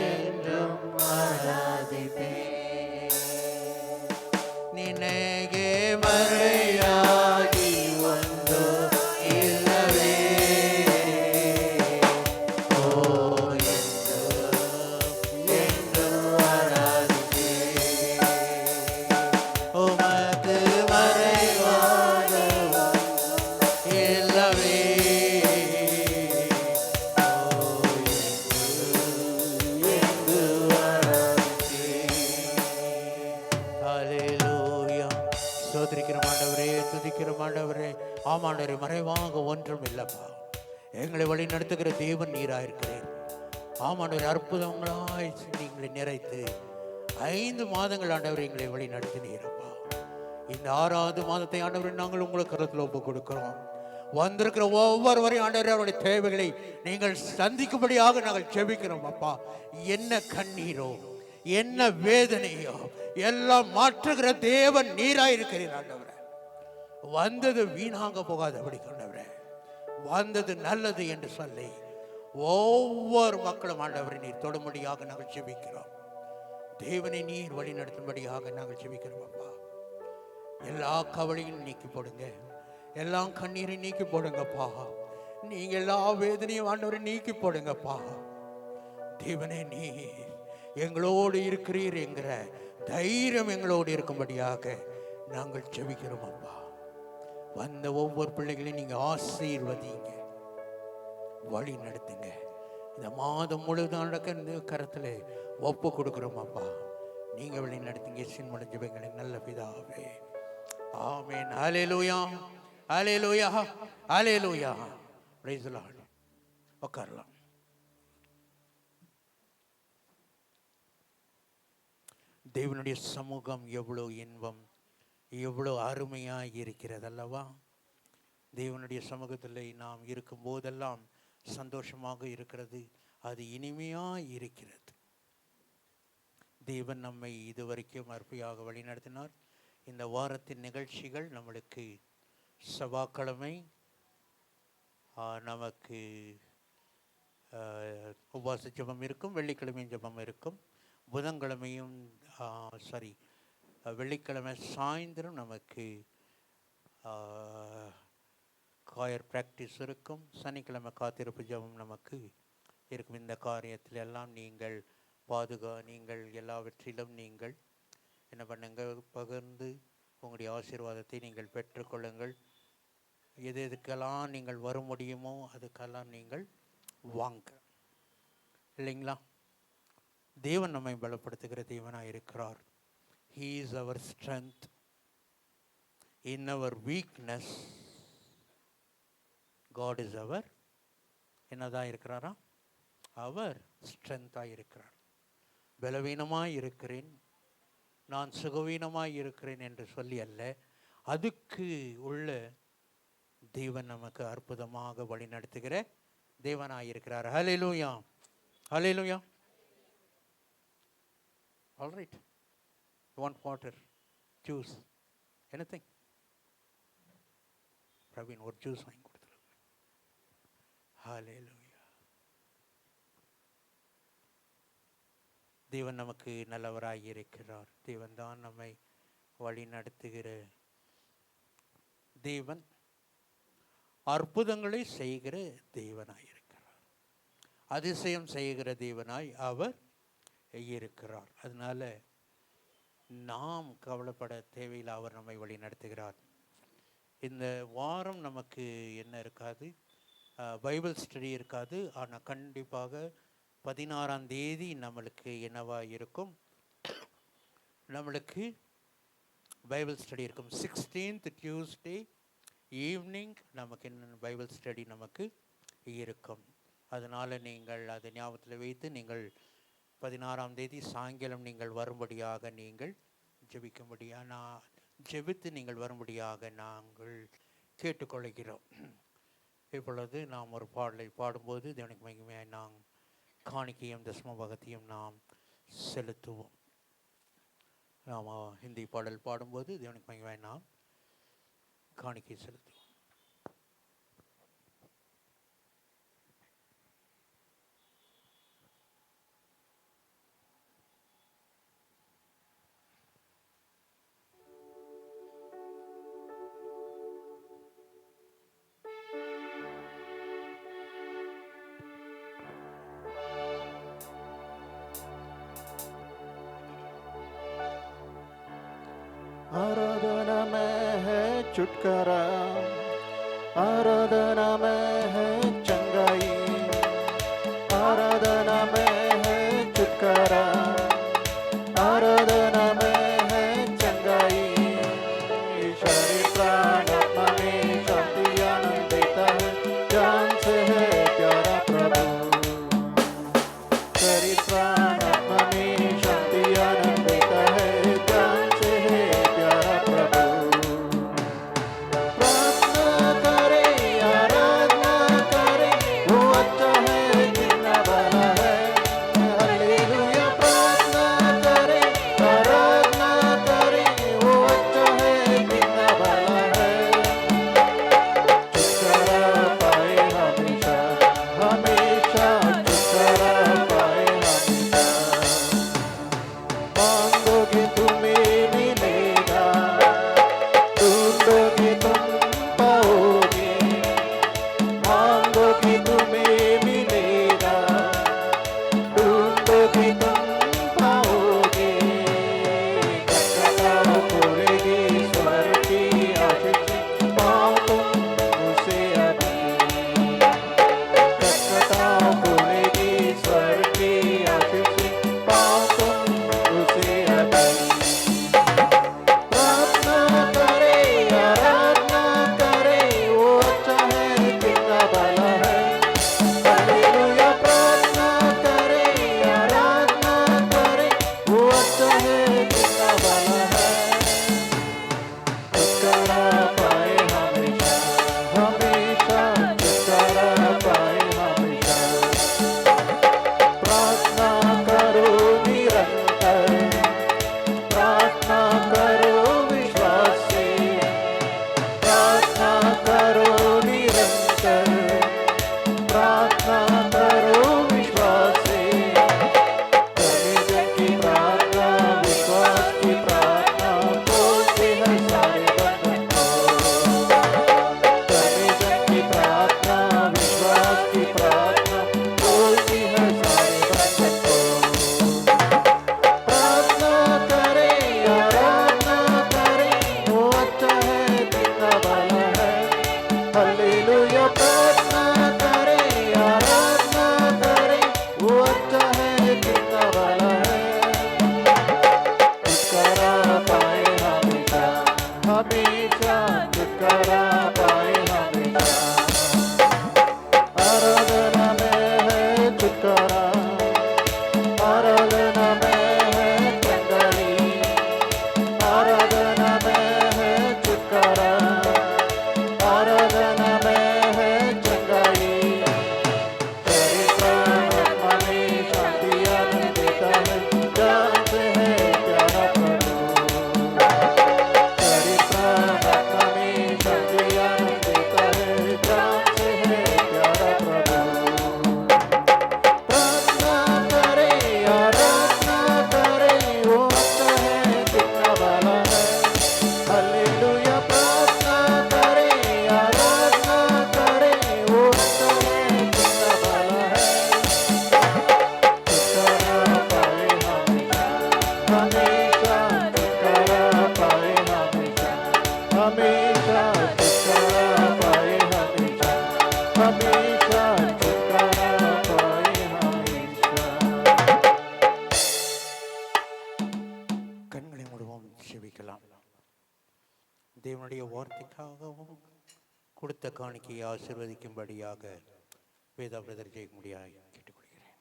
என்றும் ஆராதிப்பே. நினைகே மறையாகி ஒன்றோ இல்லவே, ஓ என்றும் என்றும் ஆராதிப்பே. உமக்கு மறைவாக இல்லவே, ஸ்தோத்திரிக்கிறோம் ஆண்டவரே, துதிக்கிறோம் ஆண்டவரே. ஆமாண்டவரே, மறைவாக ஒன்றும் இல்லப்பா. எங்களை வழி நடத்துகிற தேவன் நீராயிருக்கிறேன். ஆமாண்டவரே, அற்புதங்களாய் நீங்களை நிறைத்து 5 மாதங்கள் ஆண்டவரை எங்களை வழி நடத்தினீரப்பா. இந்த 6வது மாதத்தை ஆண்டவரை நாங்கள் உங்களுக்கு கருத்தில் ஒப்பு கொடுக்கிறோம். வந்திருக்கிற ஒவ்வொருவரையும் ஆண்டவரே, அவருடைய தேவைகளை நீங்கள் சந்திக்கும்படியாக நாங்கள் ஜெபிக்கிறோம் அப்பா. என்ன கண்ணீரோ, என்ன வேதனையோ எல்லாம் மாற்றுகிற தேவன் நீராயிருக்கிறீர் ஆண்டவரே. வந்தது வீணாக போகாதபடி ஆண்டவரே, வந்தது நல்லது என்று சொல்லி ஒவ்வொரு மக்களும் ஆண்டவரை நீர் தொடும்படியாக நாங்கள் ஜெபிக்கிறோம். தேவனை நீர் வழி நடத்தும்படியாக நாங்கள் ஜெபிக்கிறோம் அப்பா. எல்லா கவலையும் நீக்கி போடுங்க, எல்லா கண்ணீரையும் நீக்கி போடுங்கப்பா. நீங்க எல்லா வேதனையும் ஆண்டவரை நீக்கி போடுங்கப்பா. தேவனே, நீ எங்களோடு இருக்கிறீர் என்கிற தைரியம் எங்களோடு இருக்கும்படியாக நாங்கள் ஜெபிக்கிறோம் அப்பா. வந்த ஒவ்வொரு பிள்ளைகளையும் நீங்க ஆசீர்வதிங்க, வழி நடத்துங்க. இந்த மாதம் முழுவதும் நடக்க இந்த கரத்தில் ஒப்பு கொடுக்குறோம் அப்பா. நீங்க வழி நடத்துங்க. சின்மன ஜெபங்களை நல்ல பிதாவே, ஆமென். ஹல்லேலூயா, ஹல்லேலூயா, ஹல்லேலூயா. Praise the Lord. உட்காரலாம். தேவனுடைய சமூகம் எவ்வளோ இன்பம், எவ்வளோ அருமையாக இருக்கிறது அல்லவா? தேவனுடைய சமூகத்தில் நாம் இருக்கும் போதெல்லாம் சந்தோஷமாக இருக்கிறது, அது இனிமையாக இருக்கிறது. தேவன் நம்மை இதுவரைக்கும் அருமையாக வழிநடத்தினார். இந்த வாரத்தின் நிகழ்ச்சிகள் நம்மளுக்கு செவ்வாய்க்கிழமை நமக்கு உபவாச ஜெபம் இருக்கும், வெள்ளிக்கிழமையும் ஜெபம் இருக்கும், புதன்கிழமையும் வெள்ளிக்கிழமை சாயந்தரம் நமக்கு காயர் ப்ராக்டிஸ் இருக்கும், சனிக்கிழமை காத்திருப்பு ஜெபம் நமக்கு இருக்கும். இந்த காரியத்தில் எல்லாம் நீங்கள் நீங்கள் எல்லாவற்றிலும் நீங்கள் என்ன பண்ணுங்கள், பகிர்ந்து உங்களுடைய ஆசீர்வாதத்தை நீங்கள் பெற்றுக்கொள்ளுங்கள். எதுக்கெல்லாம் நீங்கள் வர முடியுமோ அதுக்கெல்லாம் நீங்கள் வாங்க, இல்லைங்களா? தேவன் நம்மை பலப்படுத்துகிற தேவனாக இருக்கிறார். He is our strength in our weakness. God is our என்னதான் இருக்கிறாரா? அவர் ஸ்ட்ரென்த்தாக இருக்கிறார். பலவீனமாக இருக்கிறேன், நான் சுகவீனமாக இருக்கிறேன் என்று சொல்லி அல்ல, அதுக்கு உள்ள தேவன் நமக்கு அற்புதமாக வழி நடத்துகிற தேவனாக இருக்கிறார். ஹல்லேலூயா, ஹல்லேலூயா. All right. You want water, juice, anything? Praveen ஒரு ஜூஸ் வாங்கி கொடுத்துருங்க. ஹalleluya. தேவன் நமக்கு நல்லவராய் இருக்கிறார். தேவன் தான் நம்மை வழி நடத்துகிற தேவன். அற்புதங்களை செய்கிற தேவனாய் இருக்கிறார். அதிசயம் செய்கிற தேவனாய் அவர் இருக்கிறார். அதனால நாம் கவலைப்பட தேவையில்லை. அவர் நம்மை வழி நடத்துகிறார். இந்த வாரம் நமக்கு என்ன இருக்காது, பைபிள் ஸ்டடி இருக்காது. ஆனால் கண்டிப்பாக 16ஆம் தேதி நம்மளுக்கு என்னவா இருக்கும், நம்மளுக்கு பைபிள் ஸ்டடி இருக்கும். 16th டியூஸ்டே ஈவினிங் நமக்கு என்ன பைபிள் ஸ்டடி நமக்கு இருக்கும். அதனால் நீங்கள் அதை ஞாபகத்தில் வைத்து நீங்கள் 16ஆம் தேதி சாயங்காலம் நீங்கள் வரும்படியாக நீங்கள் ஜெபித்து நீங்கள் வரும்படியாக நாங்கள் கேட்டுக்கொள்கிறோம். இப்பொழுது நாம் ஒரு பாடலை பாடும்போது தேவனுக்கு மகிமையாய் நாம் காணிக்கையும் தசமபாகத்தையும் நாம் செலுத்துவோம். நாம் ஹிந்தி பாடல் பாடும்போது தேவனுக்கு மகிமையாய் நாம் காணிக்கை செலுத்துவோம். आराधना में है छुटकारा, आराधना में है चंगाई, आराधना में है छुटकारा, आराधना में है चंगाई। शरीर प्राण आत्मा में शांति आनंद देता है, जान से है प्यारा प्रभु। शरीर प्राण आत्मा में शांति आनंद देता है, जान से है प्यारा प्रभु। प्रार्थना करे, आराधना करे, वो अच्छा है कितना भला है। हालेलुया। प्रार्थना करे, आराधना करे, वो अच्छा है कितना भला है। छुटकारा पाए हमेशा, हमेशा छुटकारा पाए हमेशा। मांगोगे तुम्हें मिलेगा, ढूंढोगे तुम पाओगे। मांगोगे तुम्हें मिलेगा, ढूंढोगे तुम पाओगे। खटखटाओ खोलेगी स्वर्ग की आशीष, पाओ तुम उसे अभी। खटखटाओ खोलेगी स्वर्ग की आशीष, पाओ तुम उसे अभी। प्रार्थना करे, आराधना करे, वो अच्छा है कितना भला है। हालेलुया। प्रार्थना करे, आराधना करे, वो अच्छा है कितना भला है। छुटकारा पाए हमेशा, हमेशा छुटकारा पाए हमेशा। प्रार्थना करो निरंतर, प्रार्थना करो विश्वास से। प्रार्थना करो निरंतर, प्रार्थना करो विश्वास से। परमेश्वर की प्रार्थना, विश्वास की प्रार्थना, बोलते हैं सारे बंधन को। परमेश्वर की प्रार्थना, विश्वास की प्रार्थना, बोलती है सारे बंधन को। प्रार्थना करे, आराधना करे, वो अच्छा है कितना भला है। हालेलुया। प्रार्थना करे, आराधना करे, वो अच्छा है कितना भला है। छुटकारा पाए हमेशा, हमेशा छुटकारा पाए हमेशा। आराधना में है छुटकारा, आराधना में है चंगाई, आराधना में है छुटकारा, आराधना में है चंगाई। हमेशा छुटकारा पाए हमेशा। கண்களை மூடுவோம், செபிக்கலாம். தேவனுடைய வார்த்தைக்காகவும் கொடுத்த காணிக்கையை ஆசீர்வதிக்கும்படியாக வேதா பிரதர் ஜெயிக்க முடியாது கேட்டுக்கொள்கிறேன்.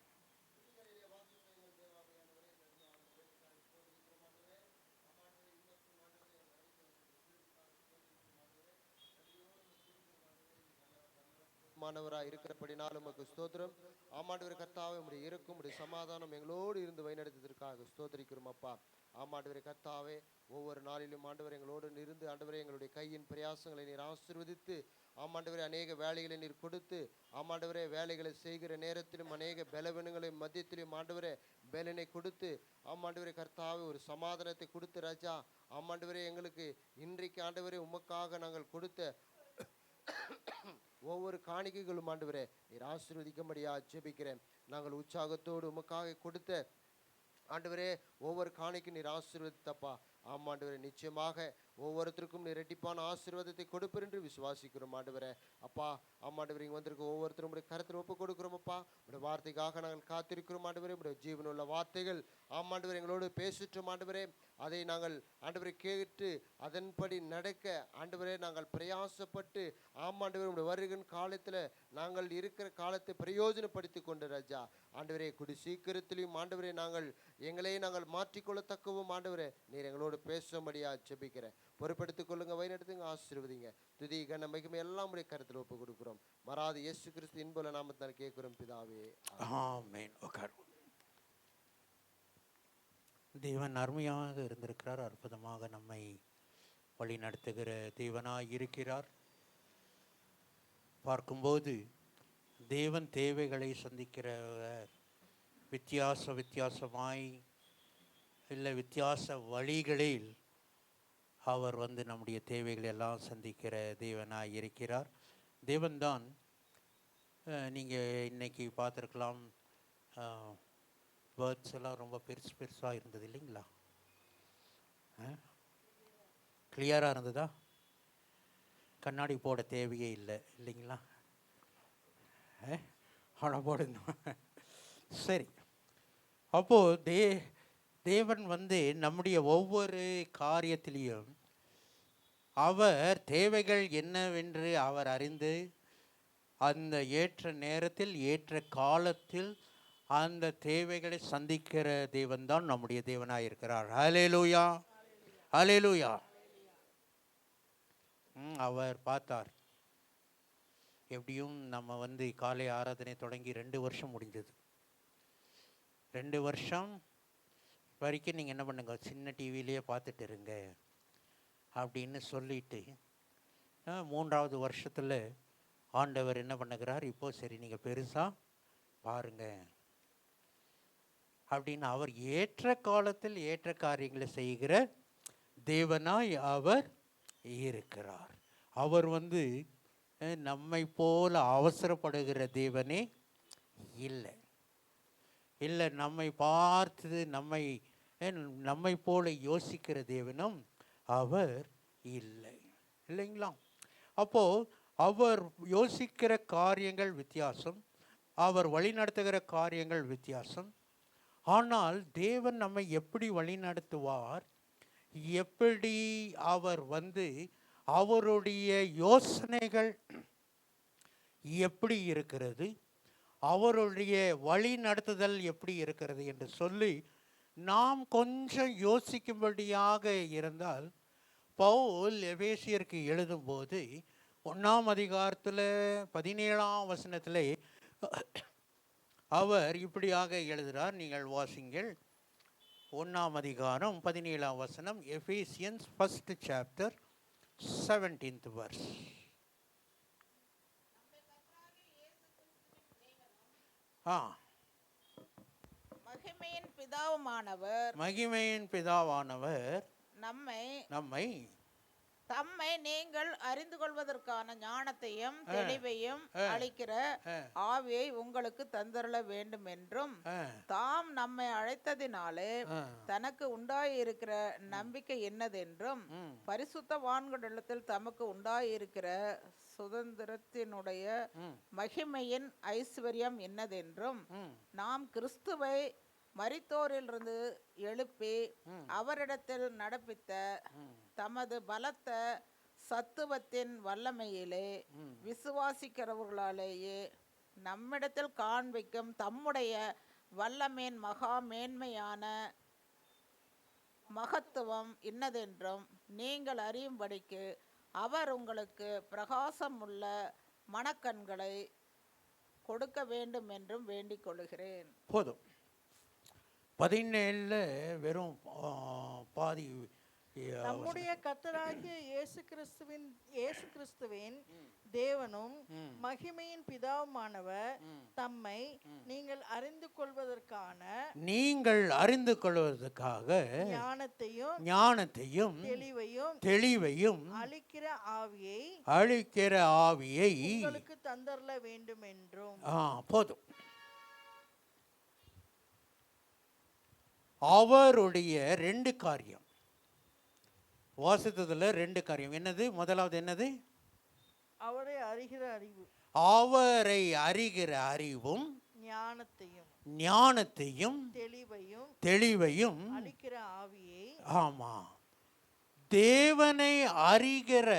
மாணவராக இருக்கிறபடினால் உமக்கு ஸ்தோத்திரம். ஆமாண்டவரே கர்த்தாவே, உம்முடைய இருக்கும் உம்முடைய சமாதானம் எங்களோடு இருந்து வழிநடத்தியதற்காக ஸ்தோத்திரிக்கிறோம் அப்பா. ஆமாண்டவரே கர்த்தாவே, ஒவ்வொரு நாளிலும் ஆண்டவர் எங்களோடு இருந்து ஆண்டவரே எங்களுடைய கையின் பிரயாசங்களை நீர் ஆசீர்வதித்து ஆமாண்டவரே அநேக வேலைகளை நீர் கொடுத்து ஆமாண்டவரே வேலைகளை செய்கிற நேரத்திலும் அநேக பலவீனங்களின் மத்தியத்திலும் ஆண்டவரே பலனை கொடுத்து ஆமாண்டவரே கர்த்தாவே ஒரு சமாதானத்தை கொடுத்து ராஜா ஆமாண்டவரே எங்களுக்கு இன்றைக்கு ஆண்டவரே உமக்காக நாங்கள் கொடுத்த ஒவ்வொரு காணிக்கைகளும் ஆண்டவரே நீர் ஆசீர்வதிக்கும்படியா ஜெபிக்கிறேன். நாங்கள் உற்சாகத்தோடு உமக்காக கொடுத்த ஆண்டவரே ஒவ்வொரு காணிக்கு நீர் ஆசீர்வதித்தப்பா. ஆமாண்டவரே நிச்சயமாக ஒவ்வொருத்தருக்கும் நீர் இரட்டிப்பான ஆசீர்வாதத்தை கொடுப்பர் என்று விசுவாசிக்கிறோம் ஆண்டவரே. அப்பா ஆமாண்டவரே இங்கே வந்திருக்க ஒவ்வொருத்தரும் உடைய கருத்தில் ஒப்பு கொடுக்குறோம் அப்பா. உடைய வார்த்தைக்காக நாங்கள் காத்திருக்கிறோம் ஆண்டவரே. உடைய ஜீவனுள்ள வார்த்தைகள் ஆமாண்டவரே எங்களோடு பேசிட்டோம் ஆண்டவரே. அதை நாங்கள் ஆண்டவரை கேட்டு அதன்படி நடக்க ஆண்டவரே நாங்கள் பிரயாசப்பட்டு ஆமாண்டவரே உடைய வருகிற காலத்தில் நாங்கள் இருக்கிற காலத்தை பிரயோஜனப்படுத்தி கொண்டு ராஜா ஆண்டவரே கூடி சீக்கிரத்திலையும் ஆண்டவரே எங்களை நாங்கள் மாற்றிக்கொள்ளத்தக்கவும் ஆண்டவரே நீர் எங்களோடு பேசும்படியா ஜெபிக்கிறேன். பொறுப்படுத்திக் கொள்ளுங்க, வழிநடத்துங்க, ஆசீர்வதிங்க. துதி கன மகிமை எல்லாம் உடைய கருத்தில் ஒப்பு கொடுக்கிறோம். மறாது இயேசு கிறிஸ்து இன்புள்ள நாமத்தினால் கேட்கிறோம் பிதாவே, ஆமென். தேவன் அருமையாக இருந்திருக்கிறார். அற்புதமாக நம்மை வழி நடத்துகிற தேவனாய் இருக்கிறார். பார்க்கும்போது தேவன் தேவைகளை சந்திக்கிறவர் வித்தியாசமாய் இல்லை வித்தியாச வழிகளில் அவர் நம்முடைய தேவைகளை எல்லாம் சந்திக்கிற தேவனாய் இருக்கிறார். தேவன்தான் நீங்கள் இன்னைக்கு பார்த்துருக்கலாம், பேர்ட்ஸ் எல்லாம் ரொம்ப பெருசாக இருந்தது இல்லைங்களா? கிளியராக இருந்ததா? கண்ணாடி போட தேவையே இல்லை இல்லைங்களா? ஆனால் போடணும். சரி, அப்போது தேவன் நம்முடைய ஒவ்வொரு காரியத்திலையும் அவர் தேவைகள் என்னவென்று அவர் அறிந்து அந்த ஏற்ற நேரத்தில் ஏற்ற காலத்தில் அந்த தேவைகளை சந்திக்கிற தேவன்தான் நம்முடைய தேவனாக இருக்கிறார். ஹல்லேலூயா, ஹல்லேலூயா. அவர் பார்த்தார். எப்படியும் நம்ம காலை ஆராதனை தொடங்கி 2 வருஷம் முடிஞ்சது. 2 வருஷம் வரைக்கும் நீங்கள் என்ன பண்ணுங்க, சின்ன டிவிலேயே பார்த்துட்டு இருங்க அப்படின்னு சொல்லிட்டு 3வது வருஷத்தில் ஆண்டவர் என்ன பண்ணுகிறார், இப்போ சரி நீங்கள் பெருசாக பாருங்க அப்படின்னு அவர் ஏற்ற காலத்தில் ஏற்ற காரியங்களை செய்கிற தேவனாய் அவர் இருக்கிறார். அவர் நம்மை போல அவசரப்படுகிற தேவனே இல்லை. நம்மை பார்த்து நம்மை போல யோசிக்கிற தேவனும் அவர் இல்லைங்களா? அப்போது அவர் யோசிக்கிற காரியங்கள் வித்தியாசம், அவர் வழி நடத்துகிற காரியங்கள் வித்தியாசம். ஆனால் தேவன் நம்மை எப்படி வழி நடத்துவார், எப்படி அவர் அவருடைய யோசனைகள் எப்படி இருக்கிறது, அவருடைய வழி நடத்துதல் எப்படி இருக்கிறது என்று சொல்லி நாம் கொஞ்சம் யோசிக்கும்படியாக இருந்தால், பவுல் எபேசியருக்கு எழுதும்போது 1ஆம் அதிகாரத்தில் 17ஆம் வசனத்தில் அவர் இப்படியாக எழுதுகிறார். நீங்கள் வாசிங்கள். 1ஆம் அதிகாரம் 17ஆம் வசனம், Ephesians 1st chapter 17th verse. மகிமையின் பிதாவானவர் நம்மை தம்மை நீங்கள் அறிந்து கொள்வதற்கான ஞானத்தையும் தெளிவையும் அளிக்கிற ஆவியை உங்களுக்கு தந்தருள வேண்டும் என்றும், தாம் நம்மை அழைத்ததினாலே தனக்கு உண்டாயிருக்கிற நம்பிக்கை என்னதென்றும், பரிசுத்தவான்களிடத்தில் தமக்கு உண்டாயிருக்கிற சுதந்திரத்தினுடைய மகிமையின் ஐஸ்வர்யம் என்னதென்றும் நாம் கிறிஸ்துவை மரித்தோரிலிருந்து எழுப்பி அவரிடத்தில் நடப்பித்த தமது பலத்த சத்துவத்தின் வல்லமையிலே விசுவாசிக்கிறவர்களாலேயே நம்மிடத்தில் காண்பிக்கும் தம்முடைய வல்லமையின் மகா மேன்மையான மகத்துவம் இன்னதென்றும் நீங்கள் அறியும்படிக்கு அவர் உங்களுக்கு பிரகாசமுள்ள மனக்கண்களை கொடுக்க வேண்டும் என்றும் வேண்டிக் கொள்கிறேன். போதும். 17 வெறும் பாதி. நம்முடைய கர்த்தராகிய இயேசு கிறிஸ்துவின் தேவனும் மகிமையின் பிதாவுமானவர் தம்மை நீங்கள் அறிந்து கொள்வதற்காக ஞானத்தையும் தெளிவையும் அளிக்கிற ஆவியை உங்களுக்கு தந்தரல வேண்டும் என்றும். போதும். அவருடைய 2 காரியம் வாசித்ததுல 2 காரியம் என்னது? முதலாவது என்னது? அவரை அறிகிற அறிவும் ஞானத்தையும் தெளிவையும் அளிக்கிற ஆவியை. ஆமா, தேவனை அறிகிற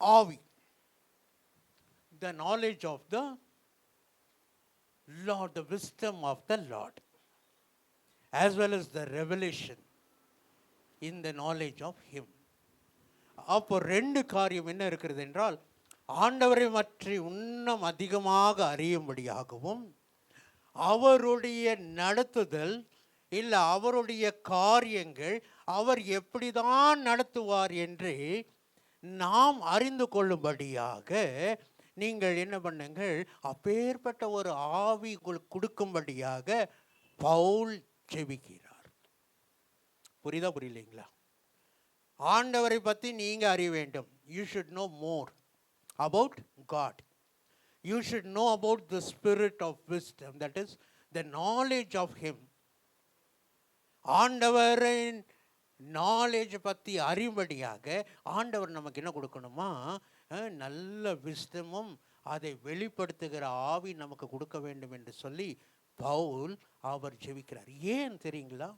ஆவி, the knowledge of the Lord, the wisdom of the Lord, as well as the revelation in the knowledge of him. அப்போ 2 காரியம் என்ன இருக்கிறது என்றால், ஆண்டவரை பற்றி இன்னும் அதிகமாக அறியும்படியாகவும், அவருடைய நடத்துதல் இல்லை அவருடைய காரியங்கள் அவர் எப்படி தான் நடத்துவார் என்று நாம் அறிந்து கொள்ளும்படியாக நீங்கள் என்ன பண்ணுங்கள், அப்பேற்பட்ட ஒரு ஆவி கொடுக்கும்படியாக பவுல் ஜெபிக்கிறார். புரியுதா புரியலைங்களா? ஆண்டவரை பற்றி நீங்கள் அறிய வேண்டும். You should know more about God. You should know about the spirit of wisdom, that is the knowledge of him. ஆண்டவரின் நாலேஜ் பற்றி அறியும்படியாக ஆண்டவர் நமக்கு என்ன கொடுக்கணுமா? நல்ல விஸ்டமும் அதை வெளிப்படுத்துகிற ஆவி நமக்கு கொடுக்க வேண்டும் என்று சொல்லி பவுல் அவர் ஜெபிக்கிறார். ஏன் தெரியுங்களா?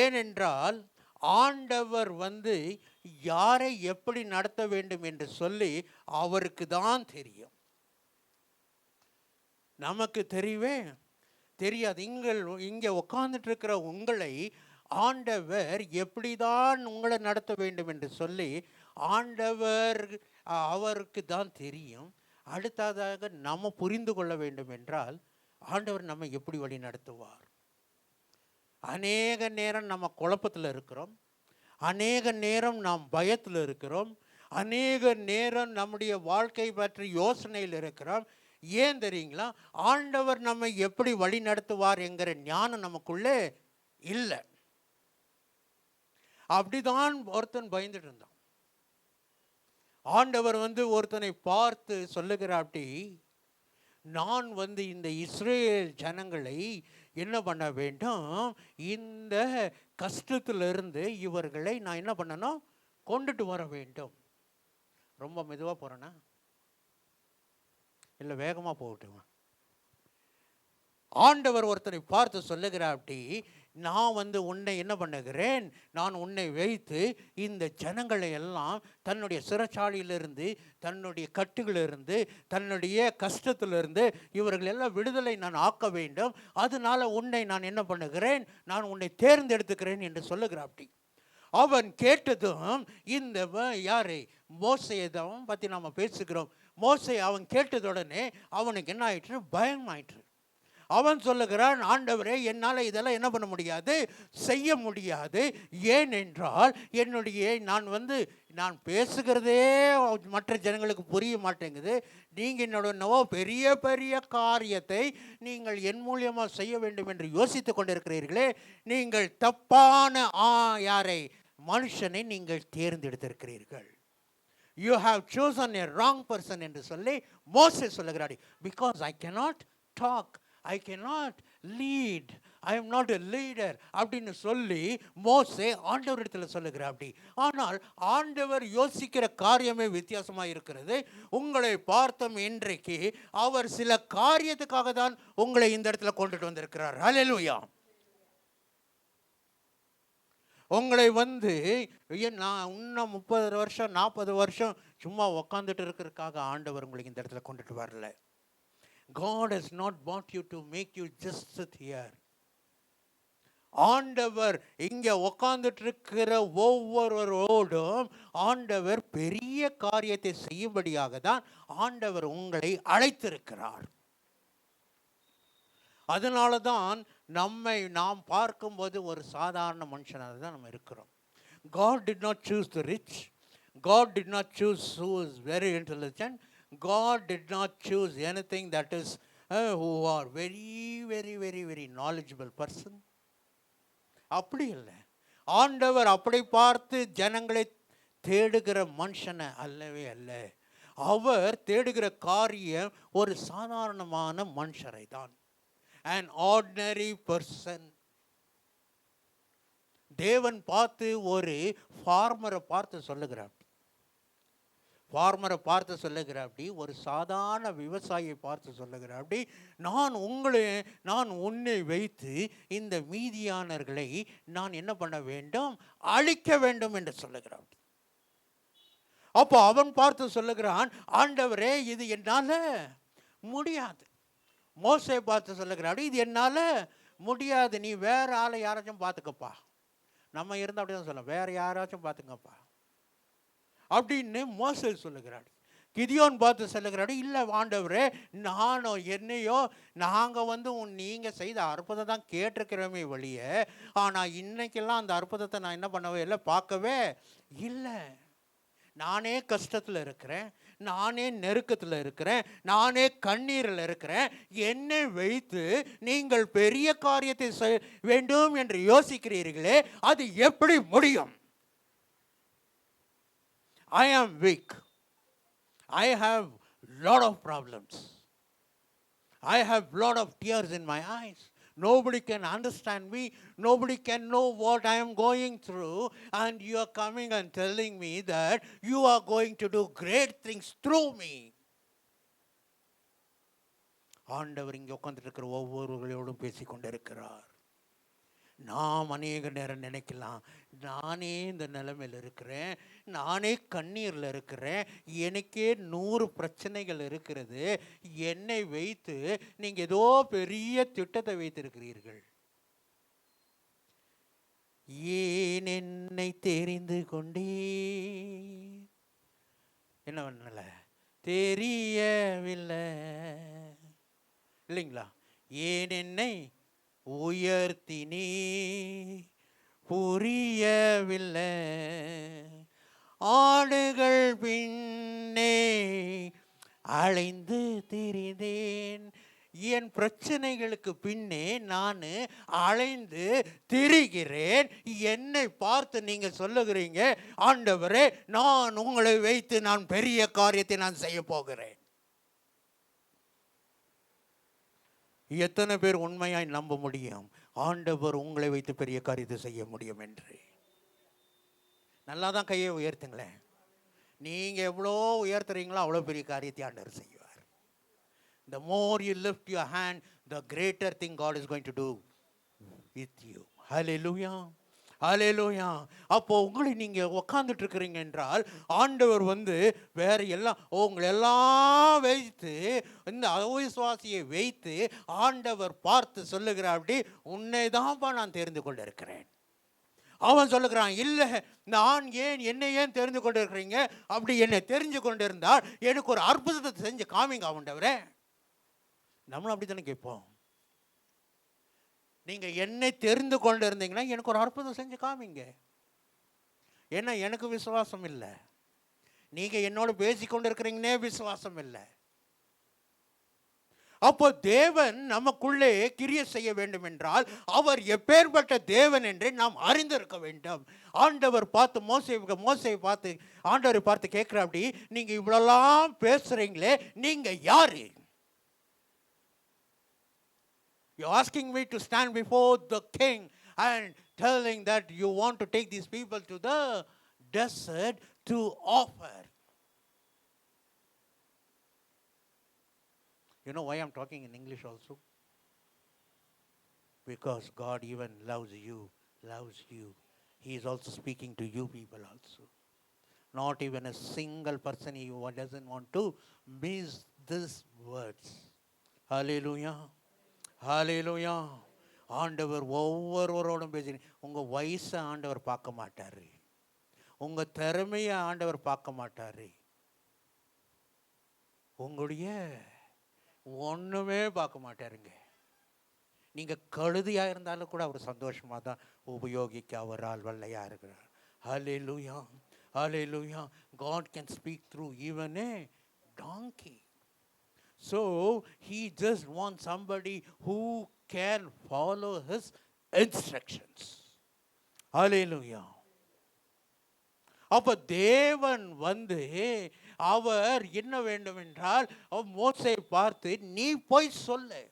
ஏனென்றால் ஆண்டவர் யாரை எப்படி நடத்த வேண்டும் என்று சொல்லி அவருக்கு தான் தெரியும். நமக்கு தெரியவே தெரியாது. இங்கே உட்கார்ந்துட்டு இருக்கிற உங்களை ஆண்டவர் எப்படி தான் உங்களை நடத்த வேண்டும் என்று சொல்லி ஆண்டவர் அவருக்கு தான் தெரியும். அடுத்ததாக நம்ம புரிந்து கொள்ள வேண்டும் என்றால் ஆண்டவர் நம்ம எப்படி வழி நடத்துவார். அநேக நேரம் நம்ம குழப்பத்தில் இருக்கிறோம், அநேக நேரம் நாம் பயத்தில் இருக்கிறோம், அநேக நேரம் நம்முடைய வாழ்க்கை பற்றி யோசனையில் இருக்கிறோம். ஏன் தெரியுங்களா? ஆண்டவர் நம்மை எப்படி வழி நடத்துவார் என்கிற ஞானம் நமக்குள்ளே இல்லை. அப்படிதான் ஒருத்தன் பயந்துட்டு இருந்தான். ஆண்டவர் ஒருத்தனை பார்த்து சொல்லுகிறாப்படி, நான் இந்த இஸ்ரேல் ஜனங்களை என்ன பண்ண வேண்டும், இந்த கஷ்டத்திலிருந்து இவர்களை நான் என்ன பண்ணணும், கொண்டுட்டு வர வேண்டும். ரொம்ப மெதுவாக போகிறேன்னா இல்லை வேகமாக போகட்டுமா? ஆண்டவர் ஒருத்தனை பார்த்து சொல்லுகிறாப்படி, நான் உன்னை என்ன பண்ணுகிறேன், நான் உன்னை வைத்து இந்த ஜனங்களை எல்லாம் தன்னுடைய சிறைச்சாலையிலிருந்து, தன்னுடைய கட்டுகளிலிருந்து, தன்னுடைய கஷ்டத்திலிருந்து இவர்கள் எல்லாம் விடுதலை நான் ஆக்க வேண்டும். அதனால உன்னை நான் என்ன பண்ணுகிறேன், நான் உன்னை தேர்ந்தெடுத்துக்கிறேன் என்று சொல்லுகிறாப்படி. அவன் கேட்டதும் இந்த யாரை மோசையதான் பற்றி நாம் பேசுகிறோம். மோசை அவன் கேட்டதுடனே அவனுக்கு என்ன ஆயிற்று, பயம் ஆயிற்று. அவன் சொல்லுகிறான், ஆண்டவரே என்னால் இதெல்லாம் என்ன பண்ண முடியாது, செய்ய முடியாது. ஏனென்றால் நான் பேசுகிறதே மற்ற ஜனங்களுக்கு புரிய மாட்டேங்குது. நீங்கள் என்னோட பெரிய பெரிய காரியத்தை நீங்கள் என் மூலியமாக செய்ய வேண்டும் என்று யோசித்து கொண்டிருக்கிறீர்களே, நீங்கள் தப்பான யாரை மனுஷனை நீங்கள் தேர்ந்தெடுத்திருக்கிறீர்கள். You have chosen a wrong person என்று சொல்லி மோசே சொல்லுகிறார். Because I cannot talk, I cannot lead, I am not a leader அப்படின்னு சொல்லி மோசே ஆண்டவரிடத்தில் சொல்லுகிறார். அப்படி ஆனால் ஆண்டவர் யோசிக்கிற காரியமே வித்தியாசமாக இருக்கிறது. உங்களை பார்த்தோம் இன்றைக்கு அவர் சில காரியத்துக்காக தான் உங்களை இந்த இடத்துல கொண்டுட்டு வந்திருக்கிறார். ஹல்லேலூயா. உங்களை நான் இன்னும் 30 வருஷம் 40 வருஷம் சும்மா உக்காந்துட்டு இருக்கிறதுக்காக ஆண்டவர் உங்களுக்கு இந்த இடத்துல கொண்டுட்டு வரல. God has not brought you to make you just sit here. ஆண்டவர் இங்க உக்காந்துட்டு இருக்கிற ஒவ்வொருவரோடும் ஆண்டவர் பெரிய காரியத்தை செய்யும்படியாக தான் ஆண்டவர் உங்களை அழைத்திருக்கிறார். அதனால தான் நாம் பார்க்கும்போது ஒரு சாதாரண மனுஷனாக தான் நம்ம இருக்கிறோம். God did not choose the rich. God did not choose who is very intelligent. God did not choose anything that is who are very very very very knowledgeable person. அப்படி இல்லை. ஆண்டவர் அப்படி பார்த்து ஜனங்களை தேடுகிற மனுஷனை அல்லவே அல்ல. அவர் தேடுகிற காரியம் ஒரு சாதாரணமான மனுஷரை தான். An ordinary person. தேவன் பார்த்து ஒரு ஃபார்மரை பார்த்து சொல்லுகிறார். ஒரு சாதாரண விவசாயியை பார்த்து சொல்லுகிறார். அப்படி நான் உன்னை வைத்து இந்த மீதியானர்களை நான் என்ன பண்ண வேண்டும், அழிக்க வேண்டும் என்று சொல்லுகிறார். அப்போ அவன் பார்த்து சொல்லுகிறான், ஆண்டவரே இது என்னால முடியாது. மோசே பார்த்து சொல்லுகிறாரு, இது என்னால் முடியாது, நீ வேற ஆளை யாராச்சும் பார்த்துக்கப்பா. நம்ம இருந்தால் அப்படி தான் சொல்ல, வேற யாராச்சும் பார்த்துங்கப்பா அப்படின்னு மோசே சொல்லுகிறாரு. கிதியோன் பார்த்து சொல்லுகிறாரு, இல்லை ஆண்டவரே நாங்கள் நீங்கள் செய்த அற்புதம் தான் கேட்டிருக்கிறோமே வழிய, ஆனால் இன்னைக்கெல்லாம் அந்த அற்புதத்தை நான் என்ன பண்ணவே இல்லை, பார்க்கவே இல்லை. நானே கஷ்டத்தில் இருக்கிறேன், நானே நெருக்கத்தில் இருக்கிறேன், நானே கண்ணீரில் இருக்கிறேன். என்னை வைத்து நீங்கள் பெரிய காரியத்தை செய்ய வேண்டும் என்று யோசிக்கிறீர்களே, அது எப்படி முடியும்? I am weak. I have lot of problems. I have lot of tears in my eyes. Nobody can understand me. Nobody can know what I am going through. And you are coming and telling me that you are going to do great things through me. ஆண்டவர் இங்கே உட்கார்ந்துட்டு இருக்கிற ஒவ்வொருவர்களோடும் பேசிக்கொண்டிருக்கிறார். நாம் அநேக நேரம் நினைக்கலாம், நானே இந்த நிலைமையில் இருக்கிறேன், நானே கண்ணீரில் இருக்கிறேன், எனக்கே 100 பிரச்சனைகள் இருக்கிறது, என்னை வைத்து நீங்கள் ஏதோ பெரிய திட்டத்தை வைத்திருக்கிறீர்கள். ஏன் என்னை தெரிந்து கொண்டே என்ன பண்ணல, தெரியவில்லை இல்லைங்களா? ஏன் என்னை உயர்த்தினே புரியவில்லை, ஆடுகள் பின்னே அலைந்து திரிந்தேன். என் பிரச்சனைகளுக்கு பின்னே நான் அலைந்து திரிகிறேன். என்னை பார்த்து நீங்க சொல்லுகிறீங்க, ஆண்டவரே நான் உங்களை வைத்து நான் பெரிய காரியத்தை நான் செய்ய போகிறேன். எத்தனை பேர் உண்மையாய் நம்ப முடியும் ஆண்டவர் உங்களை வைத்து பெரிய காரியத்தை செய்ய முடியும் என்று? நல்லா தான் கையை உயர்த்துங்களேன். நீங்க எவ்வளோ உயர்த்துறீங்களோ அவ்வளோ பெரிய காரியத்தை ஆண்டவர் செய்வார். The more you lift your hand, the greater thing God is going to do with you. Hallelujah. ஹல்லேலூயா. அப்போ உங்களை நீங்கள் உக்காந்துட்டு இருக்கிறீங்க என்றால் ஆண்டவர் வேற எல்லாம் உங்களை எல்லாம் வைத்து, இந்த அவிசுவாசியை வைத்து ஆண்டவர் பார்த்து சொல்லுகிறார், அப்படி உன்னை தான்ப்பா நான் தெரிந்து கொண்டு இருக்கிறேன். அவன் சொல்லுகிறான், இல்லை என்னை ஏன் தெரிந்து கொண்டு இருக்கிறீங்க? அப்படி என்னை தெரிஞ்சு கொண்டு இருந்தால் எனக்கு ஒரு அற்புதத்தை செஞ்சு காமிங்க ஆண்டவரே. நம்மளும் அப்படி தானே கேட்போம். நீங்கள் என்னை தெரிந்து கொண்டு இருந்தீங்கன்னா எனக்கு ஒரு அற்புதம் செஞ்சு காமிங்க. ஏன்னா எனக்கு விசுவாசம் இல்லை, நீங்கள் என்னோட பேசிக்கொண்டு இருக்கிறீங்கன்னே விசுவாசம் இல்லை. அப்போ தேவன் நமக்குள்ளே கிரியை செய்ய வேண்டும் என்றால் அவர் எப்பேற்பட்ட தேவன் என்று நாம் அறிந்திருக்க வேண்டும். ஆண்டவர் பார்த்து மோசேயை பார்த்து ஆண்டவரை பார்த்து கேட்குற, அப்படி நீங்கள் இவ்வளோலாம் பேசுகிறீங்களே, நீங்கள் யாரு? You're asking me to stand before the king and telling that you want to take these people to the desert to offer. You know why I'm talking in English also? Because God even loves you. He is also speaking to you people also. Not even a single person he doesn't want to miss these words. Hallelujah. Hallelujah. ஆண்டவர் ஒவ்வொருவரோடும் பேசி, உங்கள் வயசை ஆண்டவர் பார்க்க மாட்டார், உங்கள் திறமையை ஆண்டவர் பார்க்க மாட்டார், உங்களுடைய ஒன்றுமே பார்க்க மாட்டாருங்க. நீங்கள் கழுதியாக இருந்தாலும் கூட அவர் சந்தோஷமாக தான் உபயோகிக்க அவரால் வல்லையாக இருக்கிறார். ஹல்லேலூயா, ஹல்லேலூயா. God can speak through even a donkey. So he just wants somebody who can follow his instructions. Hallelujah. அப்போ தேவன் அவர் என்ன வேண்டும் என்றால், மோசேயை பார்த்து நீ போய் சொல்லு,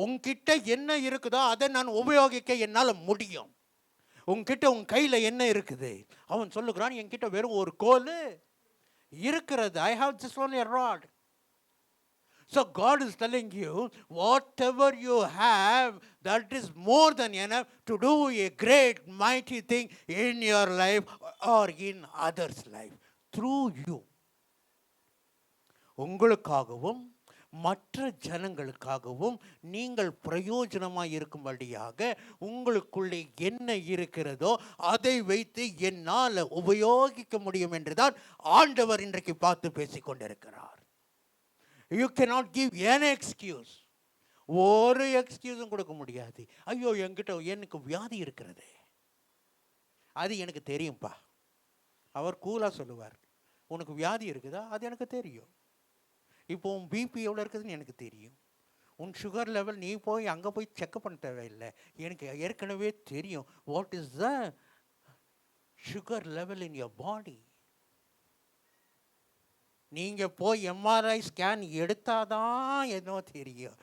உன்கிட்ட என்ன இருக்குதோ அதை நான் உபயோகிக்க என்னால் முடியும். உன்கிட்ட உன் கையில் என்ன இருக்குது? அவன் சொல்லுகிறான், என்கிட்ட வெறும் ஒரு கோல் இருக்கிறது. I have just only a rod. So God is telling you, whatever you have, that is more than enough to do a great mighty thing in your life or in others' life through you. உங்களுக்காகவும் மற்ற ஜனங்களுக்காகவும் நீங்கள் பிரயோஜனமாக இருக்கும்படியாக உங்களுக்குள்ளே என்ன இருக்கிறதோ அதை வைத்து என்னால் உபயோகிக்க முடியும் என்றுதான் ஆண்டவர் இன்றைக்கு பார்த்து பேசிக்கொண்டிருக்கிறார். You cannot give any excuse. ஒரு எக்ஸ்கியூஸும் கொடுக்க முடியாது. ஐயோ, எனக்கு வியாதி இருக்கிறது, அது எனக்கு தெரியும்ப்பா. அவர் கூலாக சொல்லுவார், உனக்கு வியாதி இருக்குதா? அது எனக்கு தெரியும். இப்போ உன் பிபி எவ்வளோ இருக்குதுன்னு எனக்கு தெரியும். உன் சுகர் லெவல் நீ போய் அங்கே போய் செக்அப் பண்ண தேவையில்லை, எனக்கு ஏற்கனவே தெரியும். What is the sugar level in your body? நீங்கள் போய் எம்ஆர்ஐ ஸ்கேன் எடுத்தாதான் என்னோ தெரியும்.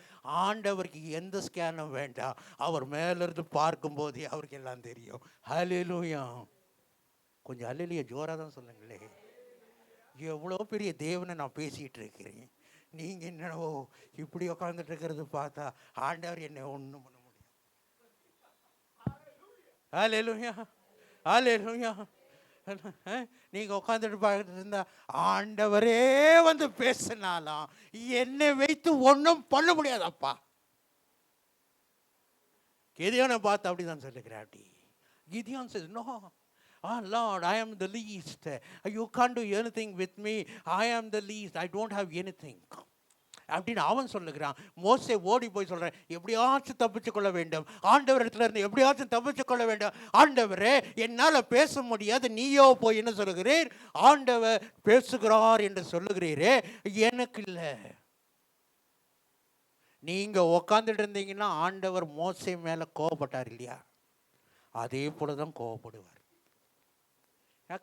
ஆண்டவருக்கு எந்த ஸ்கேனும் வேண்டாம், அவர் மேலேருந்து பார்க்கும்போதே அவருக்கு எல்லாம் தெரியும். ஹல்லேலூயா. கொஞ்சம் ஹல்லேலூயா ஜோராக தான் சொல்லுங்களே. எவ்வளோ பெரிய தேவனை நான் பேசிகிட்டு இருக்கிறேன், நீங்கள் என்னவோ இப்படி உட்காந்துட்டு இருக்கிறது பார்த்தா ஆண்டவர் என்னை ஒன்றும் பண்ண முடியும். ஹல்லேலூயா, ஹல்லேலூயா. நீங்கள் உட்காந்துட்டு பார்த்துட்டு இருந்தா ஆண்டவரே பேசினாலாம் என்னை வைத்து ஒன்றும் பண்ண முடியாதப்பா. கிதியோனை பார்த்து அப்படி தான் சொல்லுகிறேன். அப்படி Gideon says, no, Lord, I am the least. You can't do anything with me. I am the least. I don't have anything. அப்படின்னு அவன் சொல்லுகிறான். மோசே ஓடி போய் சொல்கிறேன், எப்படியாச்சும் தப்பிச்சு கொள்ள வேண்டும், ஆண்டவர் இடத்துல இருந்து எப்படியாச்சும் தப்பிச்சு கொள்ள வேண்டும். ஆண்டவரே, என்னால் பேச முடியாது, நீயோ போய் என்ன சொல்லுகிறீர்? ஆண்டவர் பேசுகிறார் என்று சொல்லுகிறீரே, எனக்கு இல்லை. நீங்கள் உக்காந்துட்டு இருந்தீங்கன்னா ஆண்டவர் மோசே மேலே கோவப்பட்டார் இல்லையா? அதே போல தான் கோவப்படுவார்.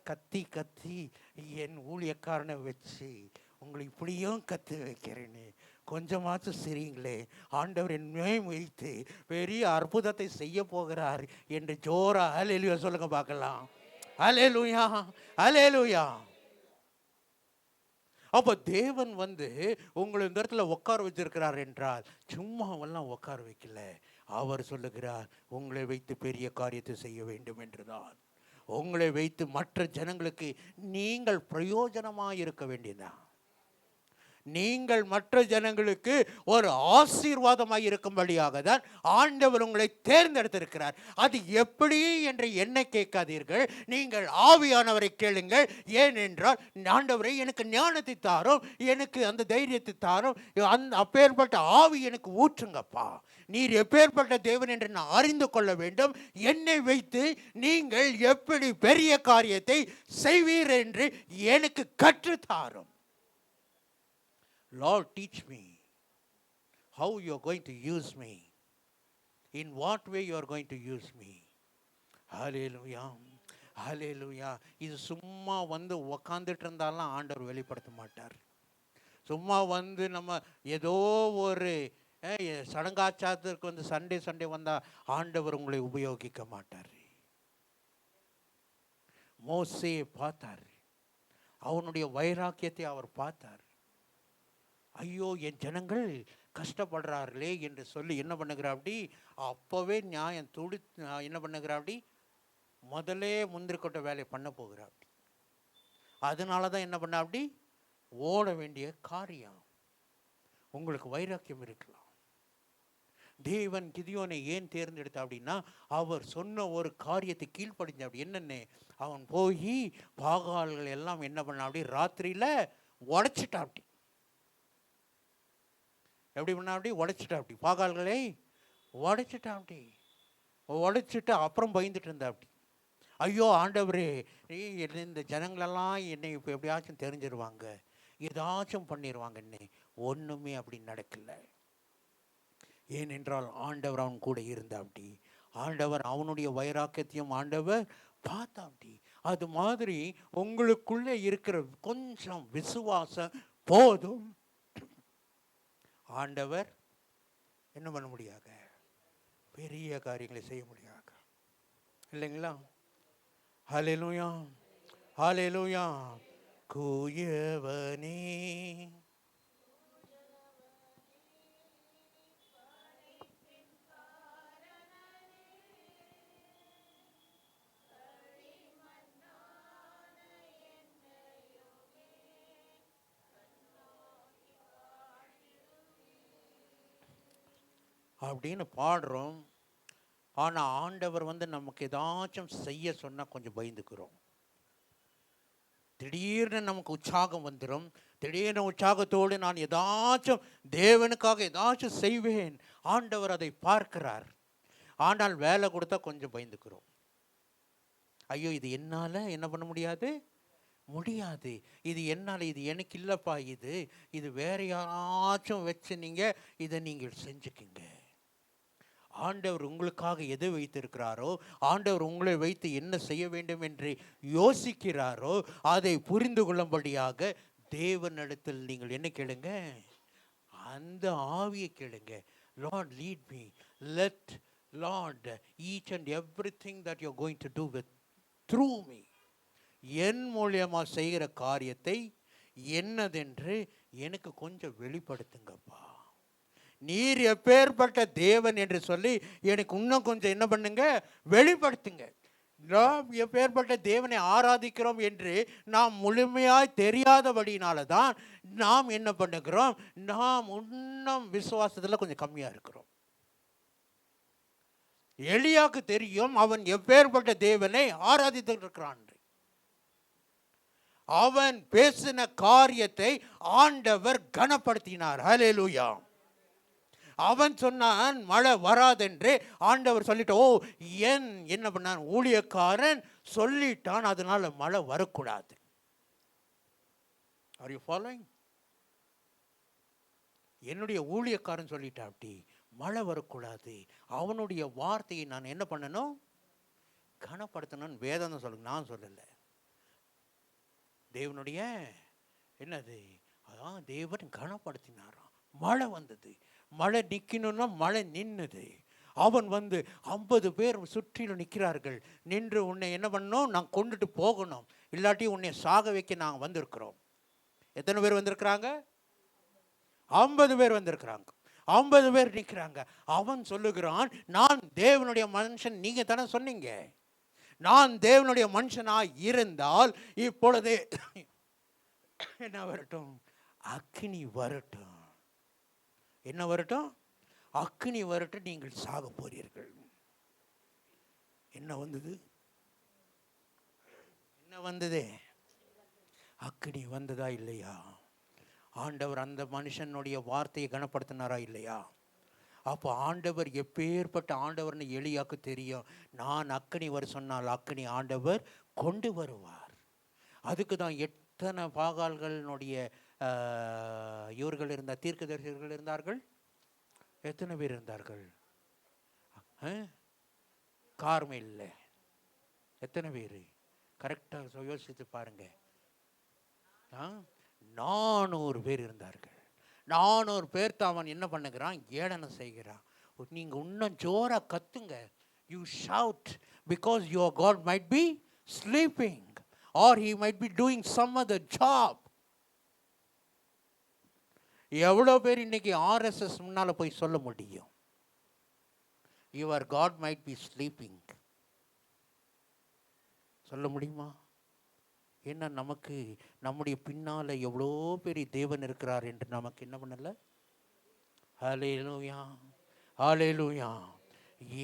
கத்தி கத்தி என் ஊழியக்காரனை வச்சு உங்களை இப்படியும் கற்று வைக்கிறேன்னு கொஞ்சமாச்சும் சிரிங்களே, ஆண்டவர் என்னை வைத்து பெரிய அற்புதத்தை செய்ய போகிறார் என்று ஜோரா ஹல்லேலூயா சொல்லுங்க பார்க்கலாம். ஹல்லேலூயா, ஹல்லேலூயா. அப்போ தேவன் உங்களை இந்த இடத்துல உட்கார வச்சிருக்கிறார் என்றால் சும்மாவெல்லாம் உட்கார வைக்கல. அவர் சொல்லுகிறார், உங்களை வைத்து பெரிய காரியத்தை செய்ய வேண்டும் என்றுதான். உங்களை வைத்து மற்ற ஜனங்களுக்கு நீங்கள் பிரயோஜனமாக இருக்க வேண்டியதான். நீங்கள் மற்ற ஜனங்களுக்கு ஒரு ஆசீர்வாதமாக இருக்கும்படியாக தான் ஆண்டவர் உங்களை தேர்ந்தெடுத்திருக்கிறார். அது எப்படி என்று என்னை கேட்காதீர்கள், நீங்கள் ஆவியானவரை கேளுங்கள். ஏனென்றால் ஆண்டவரை எனக்கு ஞானத்தை தாரும், எனக்கு அந்த தைரியத்தை தாரும், அந்த அப்பேற்பட்ட ஆவி எனக்கு ஊற்றுங்கப்பா, நீர் எப்பேற்பட்ட தேவன் என்று நான் அறிந்து கொள்ள வேண்டும். என்னை வைத்து நீங்கள் எப்படி பெரிய காரியத்தை செய்வீர் என்று எனக்கு கற்றுத்தாரும். Lord, teach me how you are going to use me, in what way you are going to use me. Hallelujah, hallelujah. இது சும்மா உக்காந்துட்டு இருந்தாலும் ஆண்டவர் வெளிப்படுத்த மாட்டார். சும்மா நம்ம ஏதோ ஒரு சடங்காச்சாரத்திற்கு வந்து சண்டே வந்தால் ஆண்டவர் உங்களை உபயோகிக்க மாட்டார். மோசேயை பார்த்தார், அவனுடைய வைராக்கியத்தை அவர் பார்த்தார். ஐயோ என் ஜனங்கள் கஷ்டப்படுறார்களே என்று சொல்லி என்ன பண்ணுகிறாப்படி, அப்போவே நியாயம் என்ன பண்ணுகிறாப்படி, முதலே முந்திரிக்கொட்ட வேலையை பண்ண போகிறாப்படி. அதனால தான் என்ன பண்ணாப்படி, ஓட வேண்டிய காரியம். உங்களுக்கு வைராக்கியம் இருக்கலாம். தேவன் கிதியோனை ஏன் தேர்ந்தெடுத்தா அப்படின்னா, அவர் சொன்ன ஒரு காரியத்தை கீழ்ப்படிஞ்ச. அப்படி என்னென்ன, அவன் போய் பாகால்கள் எல்லாம் என்ன பண்ண அப்படி ராத்திரியில் உடைச்சிட்டா. அப்படி எப்படி பண்ணா அப்படி உடைச்சிட்டா. அப்படி பாகால்களை உடைச்சிட்டா. அப்படி உடைச்சிட்டு அப்புறம் பயந்துட்டு இருந்தா. அப்படி ஐயோ ஆண்டவரே, இந்த ஜனங்களெல்லாம் என்னை இப்போ எப்படியாச்சும் தெரிஞ்சிருவாங்க, ஏதாச்சும் பண்ணிடுவாங்க, என்னை ஒன்றுமே அப்படி நடக்கல. ஏனென்றால் ஆண்டவர் அவன் கூட இருந்தா. அப்படி ஆண்டவர் அவனுடைய வைராக்கியத்தையும் ஆண்டவர் பார்த்தா. அப்படி அது மாதிரி உங்களுக்குள்ளே இருக்கிற கொஞ்சம் விசுவாசம் போதும், ஆண்டவர் என்ன பண்ண முடியாது, பெரிய காரியங்களை செய்ய முடியாது. இல்லைங்களா? ஹல்லேலூயா, ஹல்லேலூயா. குயவனே அப்படின்னு பாடுறோம். ஆனால் ஆண்டவர் வந்து நமக்கு ஏதாச்சும் செய்ய சொன்னால் கொஞ்சம் பயந்துக்கிறோம். திடீர்னு நமக்கு உற்சாகம் வந்துடும். திடீர்னு உற்சாகத்தோடு நான் ஏதாச்சும் தேவனுக்காக ஏதாச்சும் செய்வேன். ஆண்டவர் அதை பார்க்கிறார். ஆனால் வேலை கொடுத்தா கொஞ்சம் பயந்துக்கிறோம். ஐயோ இது என்னால் என்ன பண்ண முடியாது, இது என்னால், இது எனக்கு இல்லைப்பா, இது வேற யாராச்சும் வச்சு இதை நீங்கள் செஞ்சுக்கிங்க. ஆண்டவர் உங்களுக்காக எதை வைத்திருக்கிறாரோ, ஆண்டவர் உங்களை வைத்து என்ன செய்ய வேண்டும் என்று யோசிக்கிறாரோ அதை புரிந்து கொள்ளும்படியாக தேவனிடத்தில் நீங்கள் என்ன கேளுங்க, அந்த ஆவியை கேளுங்க. Lord lead me, let Lord each and everything that you are going to do with through me. என் மூலியமா செய்கிற காரியத்தை என்னதென்று எனக்கு கொஞ்சம் வெளிப்படுத்துங்கப்பா. நீர் எப்பேற்பட்ட தேவன் என்று சொல்லி எனக்கு இன்னும் கொஞ்சம் என்ன பண்ணுங்க, வெளிப்படுத்துங்க. நாம் எப்பேற்பட்ட தேவனை ஆராதிக்கிறோம் என்று நாம் முழுமையாய் தெரியாதபடினால தான் நாம் என்ன பண்ணுகிறோம், நாம் இன்னும் விசுவாசத்தில் கொஞ்சம் கம்மியாக இருக்கிறோம். எலியாவுக்கு தெரியும் அவன் எப்பேற்பட்ட தேவனை ஆராதித்து இருக்கிறான். அவன் பேசின காரியத்தை ஆண்டவர் கனப்படுத்தினார். ஹல்லேலூயா. அவன் சொன்னான் மழை வராதென்று. ஆண்டவர் சொல்லிட்டு, ஓ என்ன பண்ணான், ஊழியக்காரன் சொல்லிட்டான், அதனால மழை வரக்கூடாது. Are you following? என்னுடைய ஊழியக்காரன் சொல்லிட்டா அப்படி மழை வரக்கூடாது, அவனுடைய வார்த்தையை நான் என்ன பண்ணணும், கனப்படுத்தணும்னு வேதம் சொல்லுங்க, நான் சொல்லலை. தேவனுடைய என்னது, அதான் தேவன் கனப்படுத்தினாராம். மழை வந்தது, மழை நிற்கணும்னா மழை நின்னுது. அவன் 50 பேர் சுற்றிலும் நிற்கிறார்கள். நின்று உன்னை என்ன பண்ணணும், நான் கொண்டுட்டு போகணும், இல்லாட்டி உன்னை சாக வைக்க நாங்கள் வந்திருக்கிறோம். எத்தனை பேர் வந்திருக்கிறாங்க? 50 பேர் வந்திருக்கிறாங்க. 50 பேர் நிற்கிறாங்க. அவன் சொல்லுகிறான், நான் தேவனுடைய மனுஷன். நீங்க தானே சொன்னீங்க, நான் தேவனுடைய மனுஷனாய் இருந்தால் இப்பொழுது என்ன வரட்டும், அக்கினி வரட்டும். என்ன வரட்டும்? அக்கினி வரட்டும், நீங்கள் சாக போறீர்கள். என்ன வந்தது? என்ன வந்தது? அக்கினி வந்ததா இல்லையா? ஆண்டவர் அந்த மனுஷனுடைய வார்த்தையை கனப்படுத்தினாரா இல்லையா? அப்போ ஆண்டவர் எப்பேற்பட்ட ஆண்டவர்னு எலியாக்கு தெரியும். நான் அக்கினி வர சொன்னால் அக்கினி ஆண்டவர் கொண்டு வருவார். அதுக்கு தான் எத்தனை பாகால்களுடைய இவர்கள் இருந்தார், தீர்க்கதரிசிகள் இருந்தார்கள். எத்தனை பேர் இருந்தார்கள்? கார்மேல்ல எத்தனை பேர்? கரெக்டாக யோசித்து பாருங்க. 400 பேர் இருந்தார்கள். 400 பேர்த்த அவன் என்ன பண்ணுகிறான், ஏளனம் செய்கிறான். நீங்கள் இன்னும் ஜோராக கத்துங்க. You shout because your God might be sleeping or he might be doing some other job. எவ்வளோ பேர் இன்னைக்கு ஆர்எஸ்எஸ் முன்னால் போய் சொல்ல முடியும், your God might be sleeping? சொல்ல முடியுமா? ஏன்னா நமக்கு நம்முடைய பின்னால் எவ்வளோ பெரிய தேவன் இருக்கிறார் என்று நமக்கு என்ன பண்ணலை. ஹல்லேலூயா, ஹல்லேலூயா.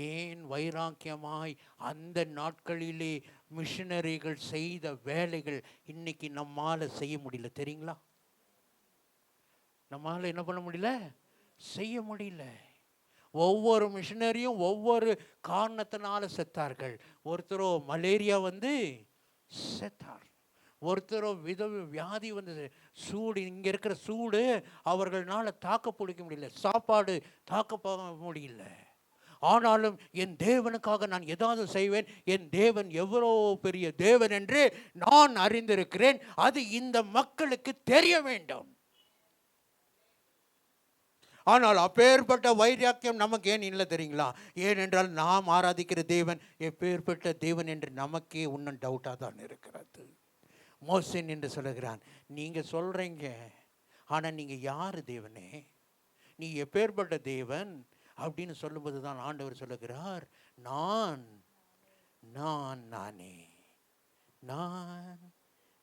ஏன் வைராக்கியமாய் அந்த நாட்களிலே மிஷனரிகள் செய்த வேலைகள் இன்னைக்கு நம்மால் செய்ய முடியல தெரியுங்களா? நம்மால் என்ன பண்ண முடியல, செய்ய முடியல. ஒவ்வொரு மிஷனரியும் ஒவ்வொரு காரணத்தினால செத்தார்கள். ஒருத்தரோ மலேரியா வந்து செத்தார், ஒருத்தரோ வியாதி வந்தது, சூடு, இங்கே இருக்கிற சூடு அவர்களால் தாக்க பிடிக்க முடியல, சாப்பாடு தாக்க முடியல. ஆனாலும் என் தேவனுக்காக நான் ஏதாவது செய்வேன், என் தேவன் எவ்வளோ பெரிய தேவன் என்று நான் அறிந்திருக்கிறேன், அது இந்த மக்களுக்கு தெரிய வேண்டும். ஆனால் அப்பேற்பட்ட வைராக்கியம் நமக்கு ஏன் இல்லை தெரியுங்களா? ஏனென்றால் நாம் ஆராதிக்கிற தேவன் எப்பேற்பட்ட தேவன் என்று நமக்கே இன்னும் டவுட்டாக தான் இருக்கிறது. மோசேன் என்று சொல்லுகிறான், நீங்கள் சொல்கிறீங்க, ஆனால் நீங்கள் யார் தேவனே, நீ எப்பேற்பட்ட தேவன் அப்படின்னு சொல்லும்போது தான் ஆண்டவர் சொல்லுகிறார், நானே,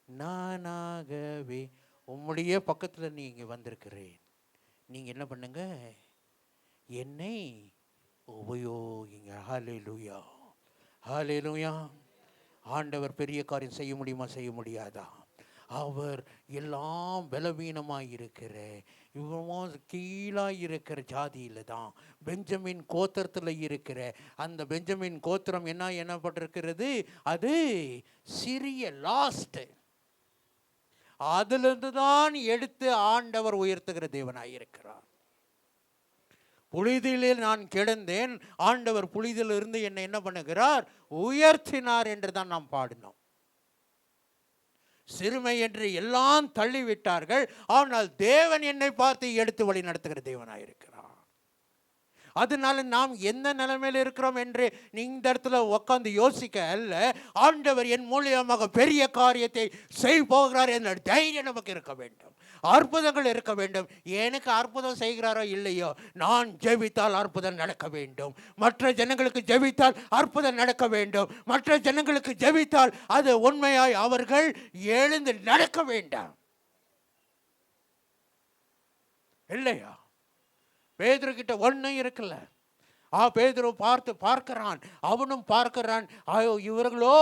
நானாகவே உம்முடைய பக்கத்தில் நீங்கள் வந்திருக்கிறேன். நீங்கள் என்ன பண்ணுங்க, என்னை உபயோகிங்க. ஹல்லேலூயா, ஹல்லேலூயா. ஆண்டவர் பெரிய காரியம் செய்ய முடியுமா, செய்ய முடியாதா? அவர் எல்லாம் பலவீனமாக இருக்கிற, இவன் கீழாக இருக்கிற ஜாதியில் தான், பெஞ்சமின் கோத்திரத்தில் இருக்கிற அந்த பெஞ்சமின் கோத்திரம் என்னப்பட்டிருக்கிறது, அது சிறிய லாஸ்ட், அதிலிருந்து தான் எடுத்து ஆண்டவர் உயர்த்துகிற தேவனாய் இருக்கிறார். புலிதிலில் நான் கிடந்தேன், ஆண்டவர் புலிதிலிருந்து என்னை என்ன பண்ணுகிறார், உயர்த்தினார் என்று தான் நாம் பாடினோம். சிறுமை என்று எல்லாம் தள்ளிவிட்டார்கள், ஆனால் தேவன் என்னை பார்த்து எடுத்து வழி நடத்துகிற தேவனாயிருக்கிறார். அதனால நாம் எந்த நிலைமையில் இருக்கிறோம் என்று இந்த இடத்துல உட்காந்து யோசிக்க அல்ல, ஆண்டவர் என் மூலியமாக பெரிய காரியத்தை செய்ய போகிறார் என்ற தைரியம் நமக்கு இருக்க வேண்டும், அற்புதங்கள் இருக்க வேண்டும். எனக்கு அற்புதம் செய்கிறாரோ இல்லையோ, நான் ஜெபித்தால் அற்புதம் நடக்க வேண்டும். மற்ற ஜனங்களுக்கு ஜெபித்தால் அற்புதம் நடக்க வேண்டும். மற்ற ஜனங்களுக்கு ஜெபித்தால் அது உண்மையாய் அவர்கள் எழுந்து நடக்க வேண்டாம், இல்லையா? பேதுரு கிட்ட ஒன்றும் இருக்குல்ல. பேதுரு பார்க்கிறான், அவனும் பார்க்கிறான், இவர்களோ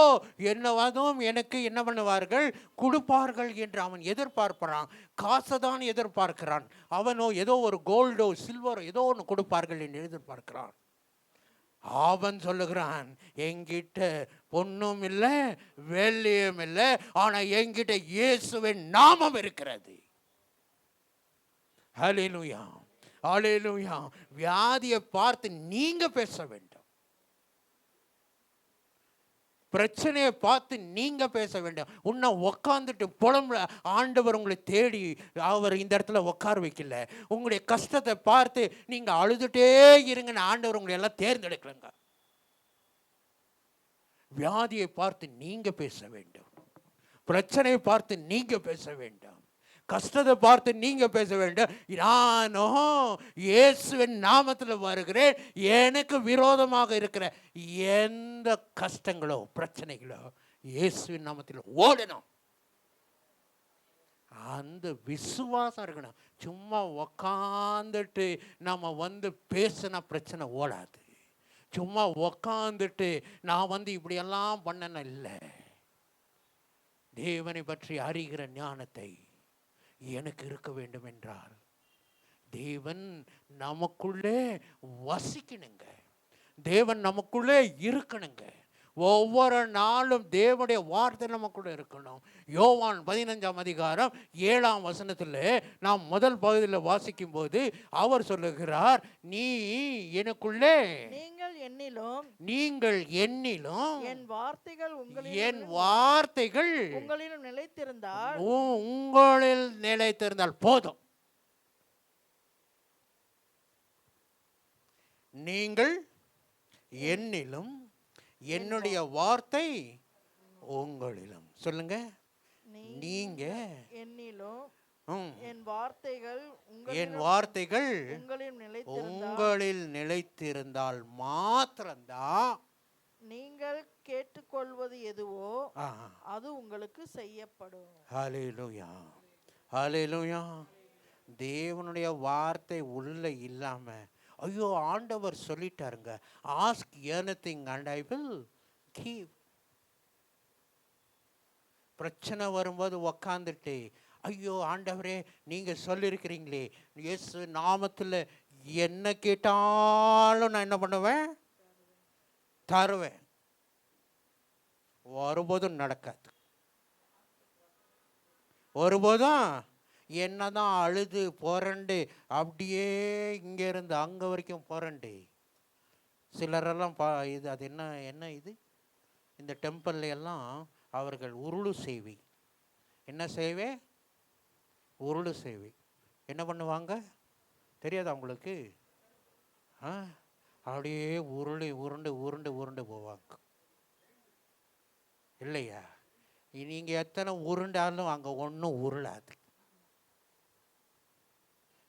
என்னவாதும் எனக்கு என்ன பண்ணுவார்கள், கொடுப்பார்கள் என்று அவன் எதிர்பார்க்கிறான். காசை தான் எதிர்பார்க்கிறான். அவனோ ஏதோ ஒரு கோல்டோ சில்வரோ ஏதோ ஒன்று கொடுப்பார்கள் என்று எதிர்பார்க்கிறான். அவன் சொல்லுகிறான், என்கிட்ட பொண்ணும் இல்லை வெள்ளியும் இல்லை, ஆனால் என்கிட்ட இயேசுவின் நாமம் இருக்கிறது. ஹல்லேலூயா, ஹல்லேலூயா. வியாதியை பார்த்து நீங்க பேச வேண்டும், பிரச்சனையை பார்த்து நீங்க பேச வேண்டும். உன்னை உக்காந்துட்டு புலம்புல ஆண்டவர் உங்களை தேடி அவர் இந்த இடத்துல உட்கார வைக்கல. உங்களுடைய கஷ்டத்தை பார்த்து நீங்க அழுதுட்டே இருங்கன்னு ஆண்டவர் உங்களை எல்லாம் தேர்ந்தெடுக்கலங்க. வியாதியை பார்த்து நீங்க பேச வேண்டும், பிரச்சனையை பார்த்து நீங்க பேச வேண்டும், கஷ்டத்தை பார்த்து நீங்க பேச வேண்டும். நானும் இயேசுவின் நாமத்தில் வருகிறேன், எனக்கு விரோதமாக இருக்கிற எந்த கஷ்டங்களோ பிரச்சனைகளோ இயேசுவின் நாமத்தில் ஓடணும். அந்த விசுவாசம் இருக்கணும். சும்மா உக்காந்துட்டு நம்ம பேசின பிரச்சனை ஓடாது. சும்மா உக்காந்துட்டு நான் இப்படியெல்லாம் பண்ணன இல்லை. தேவனை பற்றி அறிகிற ஞானத்தை எனக்கு இருக்க வேண்டும் என்றால் தேவன் நமக்குள்ளே வசிக்கணுங்க, தேவன் நமக்குள்ளே இருக்கணுங்க. ஒவ்வொரு நாளும் தேவனுடைய வார்த்தை நமக்குள்ள இருக்கணும். யோவான் 15ஆம் அதிகாரம் 7ஆம் வசனத்தில் நாம் முதல் பகுதியில் வாசிக்கும் போது அவர் சொல்லுகிறார், நீ எனக்குள்ளே, நீங்கள் என்னிலும் என் வார்த்தைகள் உங்களிலும் நிலைத்திருந்தால் போதும். நீங்கள் என்னிலும் என்னுடைய வார்த்தை உங்களிலும். சொல்லுங்க. நீங்க என்னிலும் ம், என் வார்த்தைகள் என் வார்த்தைகள் உங்களில் நிலைத்திருந்தால் உங்களில் நிலைத்திருந்தால் மாத்திரம்தான் நீங்கள் கேட்டுக்கொள்வது எதுவோ ஆ, அது உங்களுக்கு செய்யப்படும். ஹல்லேலூயா, ஹல்லேலூயா. தேவனுடைய வார்த்தை உள்ள இல்லாம, ஐயோ ஆண்டவர் சொல்லிட்டாருங்க, ask anything and I will give. பிரச்சனை வரும்போது உக்காந்துட்டு, ஐயோ ஆண்டவரே நீங்க சொல்லியிருக்கிறீங்களே, இயேசு நாமத்தில் என்ன கேட்டாலும் நான் என்ன பண்ணுவேன்? தருவேன். ஒருபோதும் நடக்காது. ஒருபோதும் என்னதான் அழுது புரண்டு அப்படியே இங்க இருந்து அங்க வரைக்கும் புரண்டு, சிலரெல்லாம் இது அது என்ன என்ன இது, இந்த டெம்பிள்ல எல்லாம் அவர்கள் உருளு சேவை. என்ன சேவை? உருளு சேவை. என்ன பண்ணுவாங்க தெரியாதா உங்களுக்கு? அப்படியே உருளி உருண்டு உருண்டு உருண்டு போவாங்க இல்லையா? நீங்கள் எத்தனை உருண்டாலும் அங்கே ஒன்றும் உருளாது.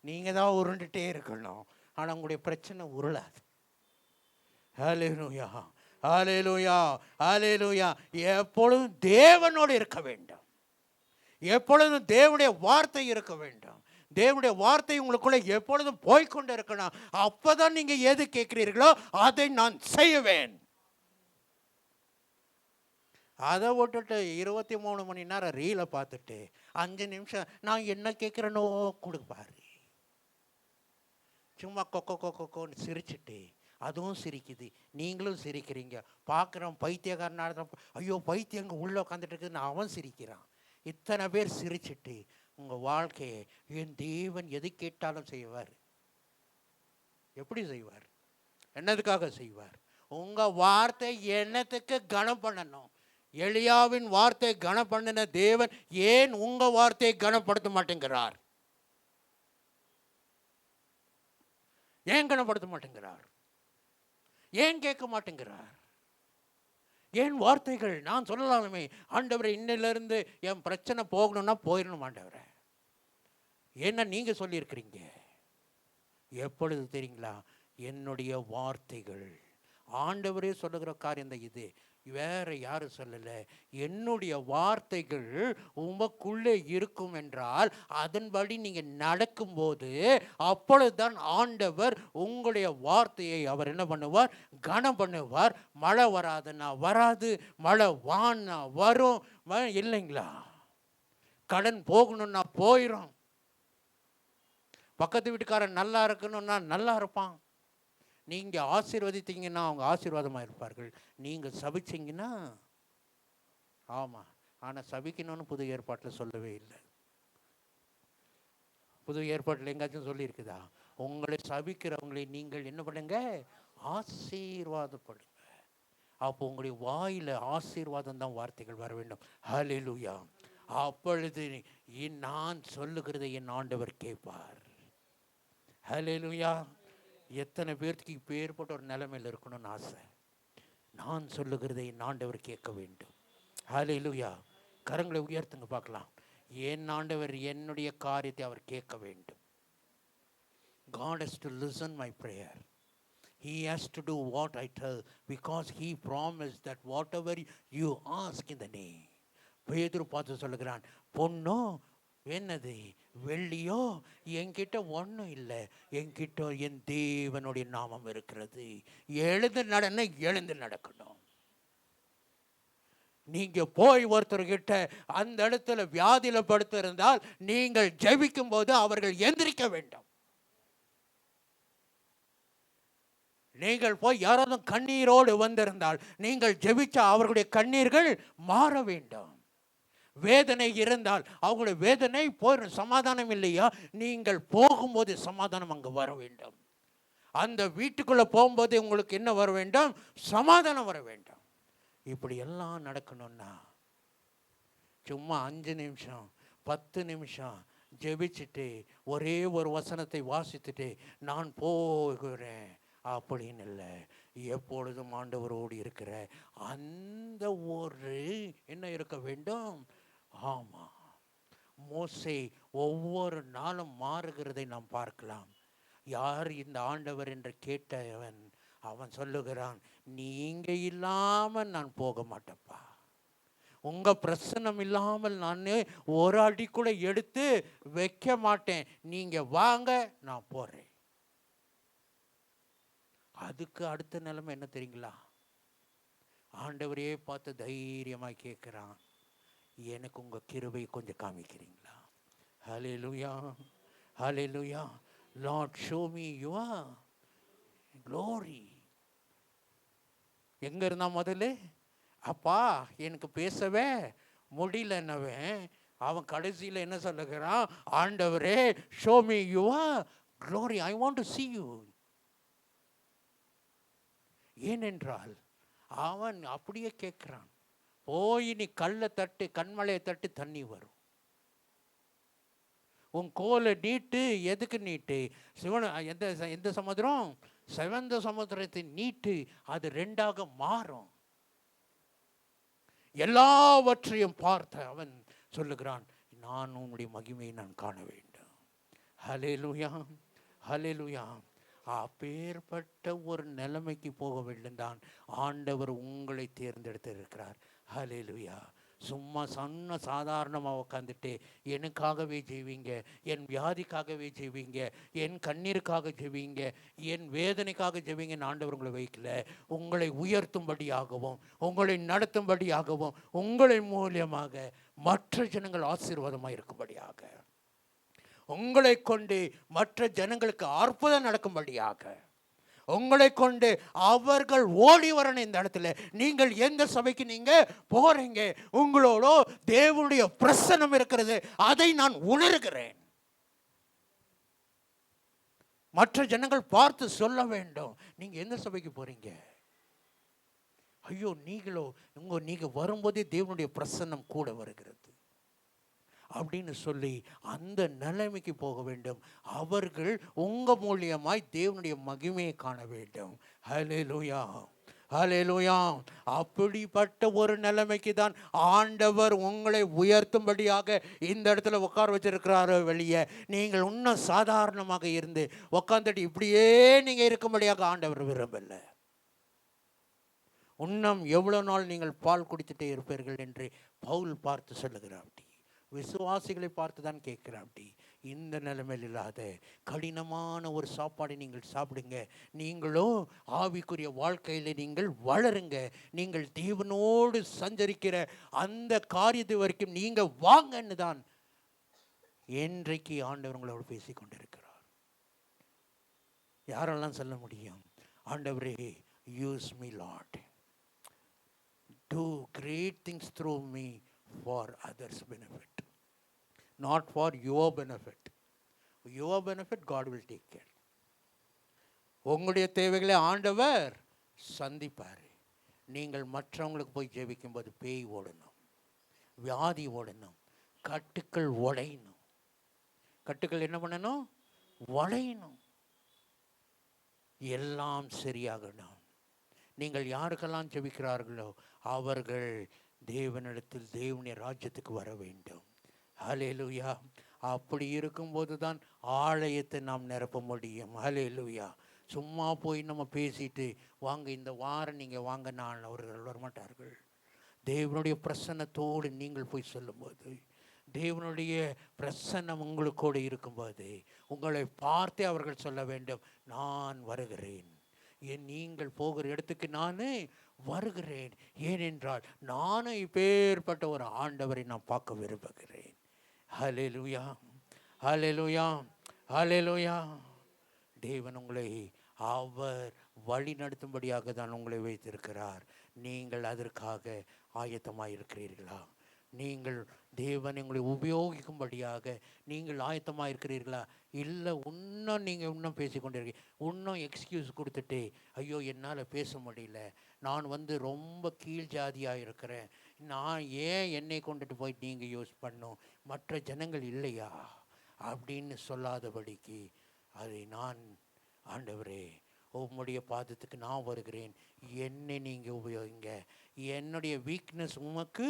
நீங்கள் தான் உருண்டுட்டே இருக்கணும், ஆனால் உங்களுடைய பிரச்சனை உருளாது. ஹல்லேலூயா, ஹல்லேலூயா, ஹல்லேலூயா. எப்பொழுதும் தேவனோடு இருக்க வேண்டும். எப்பொழுதும் தேவனுடைய வார்த்தை இருக்க வேண்டும். தேவனுடைய வார்த்தை உங்களுக்குள்ள எப்பொழுதும் போய்கொண்டு இருக்கணும். அப்பதான் நீங்க எது கேட்கிறீர்களோ அதை நான் செய்வேன். அதை விட்டுட்டு 23 மணி நேரம் ரீலை பார்த்துட்டு 5 நிமிஷம் நான் என்ன கேட்குறேனோ கொடுப்பாரு. சும்மா கொக்கோ கொக்கோன்னு சிரிச்சுட்டு, அதுவும் சிரிக்குது, நீங்களும் சிரிக்கிறீங்க. பார்க்குறோம் பைத்தியக்காரனாக, ஐயோ பைத்தியங்க உள்ளே உட்காந்துட்டு இருக்குதுன்னு அவன் சிரிக்கிறான். இத்தனை பேர் சிரிச்சுட்டு உங்கள் வாழ்க்கையை என் தேவன் எது கேட்டாலும் செய்வார். எப்படி செய்வார்? என்னதுக்காக செய்வார்? உங்கள் வார்த்தை என்னத்துக்கு கனம் பண்ணணும்? எலியாவின் வார்த்தை கனம் பண்ணின தேவன் ஏன் உங்கள் வார்த்தையை கனப்படுத்த மாட்டேங்கிறார்? ஏன் கனப்படுத்த மாட்டேங்கிறார்? ஏன் கேட்க மாட்டேங்கிறார்? ஏன் வார்த்தைகள் நான் சொல்லலாமே, ஆண்டவரை இன்னிலிருந்து என் பிரச்சனை போகணும்னா போயிடணும் ஆண்டவரை. ஏன்னா நீங்கள் சொல்லியிருக்கிறீங்க. எப்பொழுது தெரியுங்களா? என்னுடைய வார்த்தைகள், ஆண்டவரே சொல்லுகிற காரியம் தான் இது, வேற யாரும் சொல்லலை. என்னுடைய வார்த்தைகள் உமக்குள்ளே இருக்கும் என்றால் அதன்படி நீங்கள் நடக்கும்போது அப்பொழுதுதான் ஆண்டவர் உங்களுடைய வார்த்தையை அவர் என்ன பண்ணுவார்? கனம் பண்ணுவார். மழை வராதுன்னா வராது, மழை வான்னா வரும், இல்லைங்களா? கடன் போகணும்னா போயிடும். பக்கத்து வீட்டுக்காரன் நல்லா இருக்கணும்னா நல்லா இருப்பான். நீங்கள் ஆசீர்வதித்தீங்கன்னா அவங்க ஆசீர்வாதமாக இருப்பார்கள். நீங்கள் சபிச்சிங்கன்னா, ஆமாம், ஆனால் சபிக்கணும்னு புது ஏற்பாட்டில் சொல்லவே இல்லை. புது ஏற்பாட்டில் எங்காச்சும் சொல்லியிருக்குதா? உங்களை சபிக்கிறவங்களை நீங்கள் என்ன பண்ணுங்க? ஆசீர்வாதப்படுங்க. அப்போ உங்களுடைய வாயில் ஆசீர்வாதம் தான் வார்த்தைகள் வர வேண்டும். ஹல்லேலூயா. அப்பொழுது நான் சொல்லுகிறதை என் ஆண்டவர் கேட்பார். ஹல்லேலூயா. எத்தனை பேர்த்துக்கு இப்போ ஏற்பட்ட ஒரு நிலைமையில் இருக்கணும்னு ஆசை? நான் சொல்லுகிறதை என் ஆண்டவர் கேட்க வேண்டும். ஹல்லேலூயா. கரங்களை உயர்த்துங்க பார்க்கலாம். என் ஆண்டவர் என்னுடைய காரியத்தை அவர் கேட்க வேண்டும். God has to listen my prayer. He has to do what I tell, because he promised that whatever you ask in the name. பேதுரு பார்த்து சொல்லுகிறான், பொண்ணோ என்னது வெள்ளியோ என்கிட்ட ஒன்றும் இல்லை, என்கிட்ட என் தேவனுடைய நாமம் இருக்கிறது. எழுந்து நடன, எழுந்து நடக்கணும். நீங்க போய் ஒருத்தர்கிட்ட அந்த இடத்துல வியாதியில படுத்து இருந்தால் நீங்கள் ஜெபிக்கும் போது அவர்கள் எந்திரிக்க வேண்டும். நீங்கள் போய் யாராவது கண்ணீரோடு வந்திருந்தால் நீங்கள் ஜெபிச்சா அவர்களுடைய கண்ணீர்கள் மாற வேண்டும். வேதனை இருந்தால் அவங்களுடைய வேதனை போயிடும். சமாதானம் இல்லையா? நீங்கள் போகும்போது சமாதானம் அங்கே வர வேண்டும். அந்த வீட்டுக்குள்ளே போகும்போது உங்களுக்கு என்ன வர வேண்டும்? சமாதானம் வர வேண்டும். இப்படி எல்லாம் நடக்கணும்னா சும்மா 5 நிமிஷம் 10 நிமிஷம் ஜெபிச்சுட்டு ஒரே ஒரு வசனத்தை வாசித்துட்டு நான் போகிறேன் அப்படின்னு இல்லை, எப்பொழுதும் ஆண்டவரோடு இருக்கிற அந்த ஒரு என்ன இருக்க வேண்டும். ஆமாம், மோசே ஒவ்வொரு நாளும் மாறுகிறதை நாம் பார்க்கலாம். யார் இந்த ஆண்டவர் என்று கேட்டவன், அவன் சொல்லுகிறான், நீங்க இல்லாமல் நான் போக மாட்டேன்ப்பா, உங்க பிரசன்னம் இல்லாமல் நான் ஒரு அடி கூட எடுத்து வைக்க மாட்டேன், நீங்க வாங்க நான் போறேன். அதுக்கு அடுத்த நிலைமை என்ன தெரியுங்களா? ஆண்டவரையே பார்த்து தைரியமாக கேட்குறான், எனக்கு உங்க கிருபை கொஞ்சம் காமிக்கிறீங்களா? Hallelujah, hallelujah. Lord show me your glory. எங்க இருந்தா முதல்ல? அப்பா எனக்கு பேசவே முடியலன்னவன் அவன் கடைசியில் என்ன சொல்லுகிறான்? ஆண்டவரே show me your glory, I want to see you. ஏனென்றால் அவன் அப்படியே கேட்குறான், போய் நீ கல்லை தட்டு, கண்மலையை தட்டு, தண்ணி வரும். உன் கோலை நீட்டு. எதுக்கு நீட்டு? சிவன் எந்த சமுத்திரம்? சிவந்த சமுத்திரத்தை நீட்டு, அது ரெண்டாக மாறும். எல்லாவற்றையும் பார்த்த அவன் சொல்லுகிறான், நான் உன்னுடைய மகிமையை நான் காண வேண்டும். ஹல்லேலூயா, ஹல்லேலூயா. அப்பேற்பட்ட ஒரு நிலைமைக்கு போக வேண்டும் தான் ஆண்டவர் உங்களை தேர்ந்தெடுத்திருக்கிறார். ஹல்லேலூயா. சும்மா சாதாரணமாக உட்காந்துட்டு எனக்காகவே ஜெய்வீங்க, என் வியாதிக்காகவே ஜெய்வீங்க, என் கண்ணீருக்காக ஜெய்வீங்க, என் வேதனைக்காக ஜெய்வீங்கன்னு ஆண்டவர் உங்களை வைக்கல. உங்களை உயர்த்தும்படியாகவும் உங்களை நடத்தும்படியாகவும் உங்களை மூலியமாக மற்ற ஜனங்கள் ஆசீர்வாதமாக இருக்கும்படியாக, உங்களை கொண்டு மற்ற ஜனங்களுக்கு அற்புதம் நடக்கும்படியாக, உங்களை கொண்டு அவர்கள் ஓடி வரணும். இந்த இடத்துல நீங்கள் எந்த சபைக்கு நீங்க போறீங்க, உங்களோட தேவனுடைய பிரசன்னம் இருக்கிறது, அதை நான் உணர்கிறேன். மற்ற ஜனங்கள் பார்த்து சொல்ல வேண்டும், நீங்க எந்த சபைக்கு போறீங்க? ஐயோ, நீங்க வரும்போதே தேவனுடைய பிரசன்னம் கூட வருகிறது அப்படின்னு சொல்லி அந்த நிலைமைக்கு போக வேண்டும். அவர்கள் உங்க மூலியமாய் தேவனுடைய மகிமையை காண வேண்டும். ஹல்லேலூயா, ஹல்லேலூயா. அப்படிப்பட்ட ஒரு நிலைமைக்கு தான் ஆண்டவர் உங்களை உயர்த்தும்படியாக இந்த இடத்துல உட்கார வச்சிருக்கிறாரு. வெளியே நீங்கள் இன்னும் சாதாரணமாக இருந்து உட்காந்துட்டு இப்படியே நீங்க இருக்கும்படியாக ஆண்டவர் விரும்பல. இன்னும் எவ்வளவு நாள் நீங்கள் பால் குடித்துட்டே இருப்பீர்கள் என்று பவுல் பார்த்து சொல்லுகிறார். விசுவாசிகளை பார்த்து தான் கேட்குறேன். அப்படி இந்த நிலைமையில் இல்லாத கடினமான ஒரு சாப்பாடை நீங்கள் சாப்பிடுங்க. நீங்களும் ஆவிக்குரிய வாழ்க்கையில் நீங்கள் வளருங்க. நீங்கள் தேவனோடு சஞ்சரிக்கிற அந்த காரியத்தை வரைக்கும் நீங்கள் வாங்கன்னு தான் இன்றைக்கு ஆண்டவர் உங்களோடு பேசி கொண்டிருக்கிறார். யாரெல்லாம் சொல்ல முடியும்? ஆண்டவரே, use me Lord, do great things through me for others' benefit, not for your benefit. Your benefit God will take care. உங்களுடைய தேவைகளை ஆண்டவர் சந்திப்பார். நீங்கள் மற்றவங்களுக்கு போய் ஜெபிக்கும் போது பேய் ஓடணும், வியாதி ஓடணும், கட்டுக்கள் உடையணும். கட்டுக்கள் என்ன பண்ணணும்? உடையணும். எல்லாம் சரியாகணும். நீங்கள் யாருக்கெல்லாம் ஜெபிக்கிறார்களோ அவர்கள் தேவனிடத்தில் தேவனுடைய ராஜ்யத்துக்கு வர வேண்டும். ஹல்லேலூயா. அப்படி இருக்கும்போது தான் ஆலயத்தை நாம் நிரப்ப முடியும். ஹல்லேலூயா. சும்மா போய் நம்ம பேசிட்டு வாங்க இந்த வாரம் நீங்கள் வாங்க, நான் அவர்கள் வரமாட்டார்கள். தேவனுடைய பிரசன்னத்தோடு நீங்கள் போய் சொல்லும்போது, தேவனுடைய பிரசன்னம் உங்களுக்கோடு இருக்கும்போது உங்களை பார்த்தே அவர்கள் சொல்ல வேண்டும், நான் வருகிறேன், நீங்கள் போகிற இடத்துக்கு நான் வருகிறேன். ஏனென்றால் நானும் இப்பேற்பட்ட ஒரு ஆண்டவரை நான் பார்க்க விரும்புகிறேன். ஹல்லேலூயா, ஹல்லேலூயா, ஹல்லேலூயா. தேவன் உங்களை அவர் வழி நடத்தும்படியாக தான் உங்களை வைத்திருக்கிறார். நீங்கள் அதற்காக ஆயத்தமாக இருக்கிறீர்களா? நீங்கள் தேவன் உங்களை உபயோகிக்கும்படியாக நீங்கள் ஆயத்தமாக இருக்கிறீர்களா? இல்லை இன்னும் நீங்கள் இன்னும் பேசிக்கொண்டிருக்கீங்க, இன்னும் எக்ஸ்கியூஸ் கொடுத்துட்டு ஐயோ என்னால் பேச முடியல, நான் ரொம்ப கீழ் ஜாதியாக இருக்கிறேன், நான் ஏன் என்னை கொண்டுட்டு போய் நீங்கள் யூஸ் பண்ணும், மற்ற ஜனங்கள் இல்லையா அப்படின்னு சொல்லாதபடிக்கு அதை நான் ஆண்டவரே உம்முடைய பாதத்துக்கு நான் வருகிறேன், என்னை நீங்கள் உபயோகிங்க. என்னுடைய வீக்னஸ் உமக்கு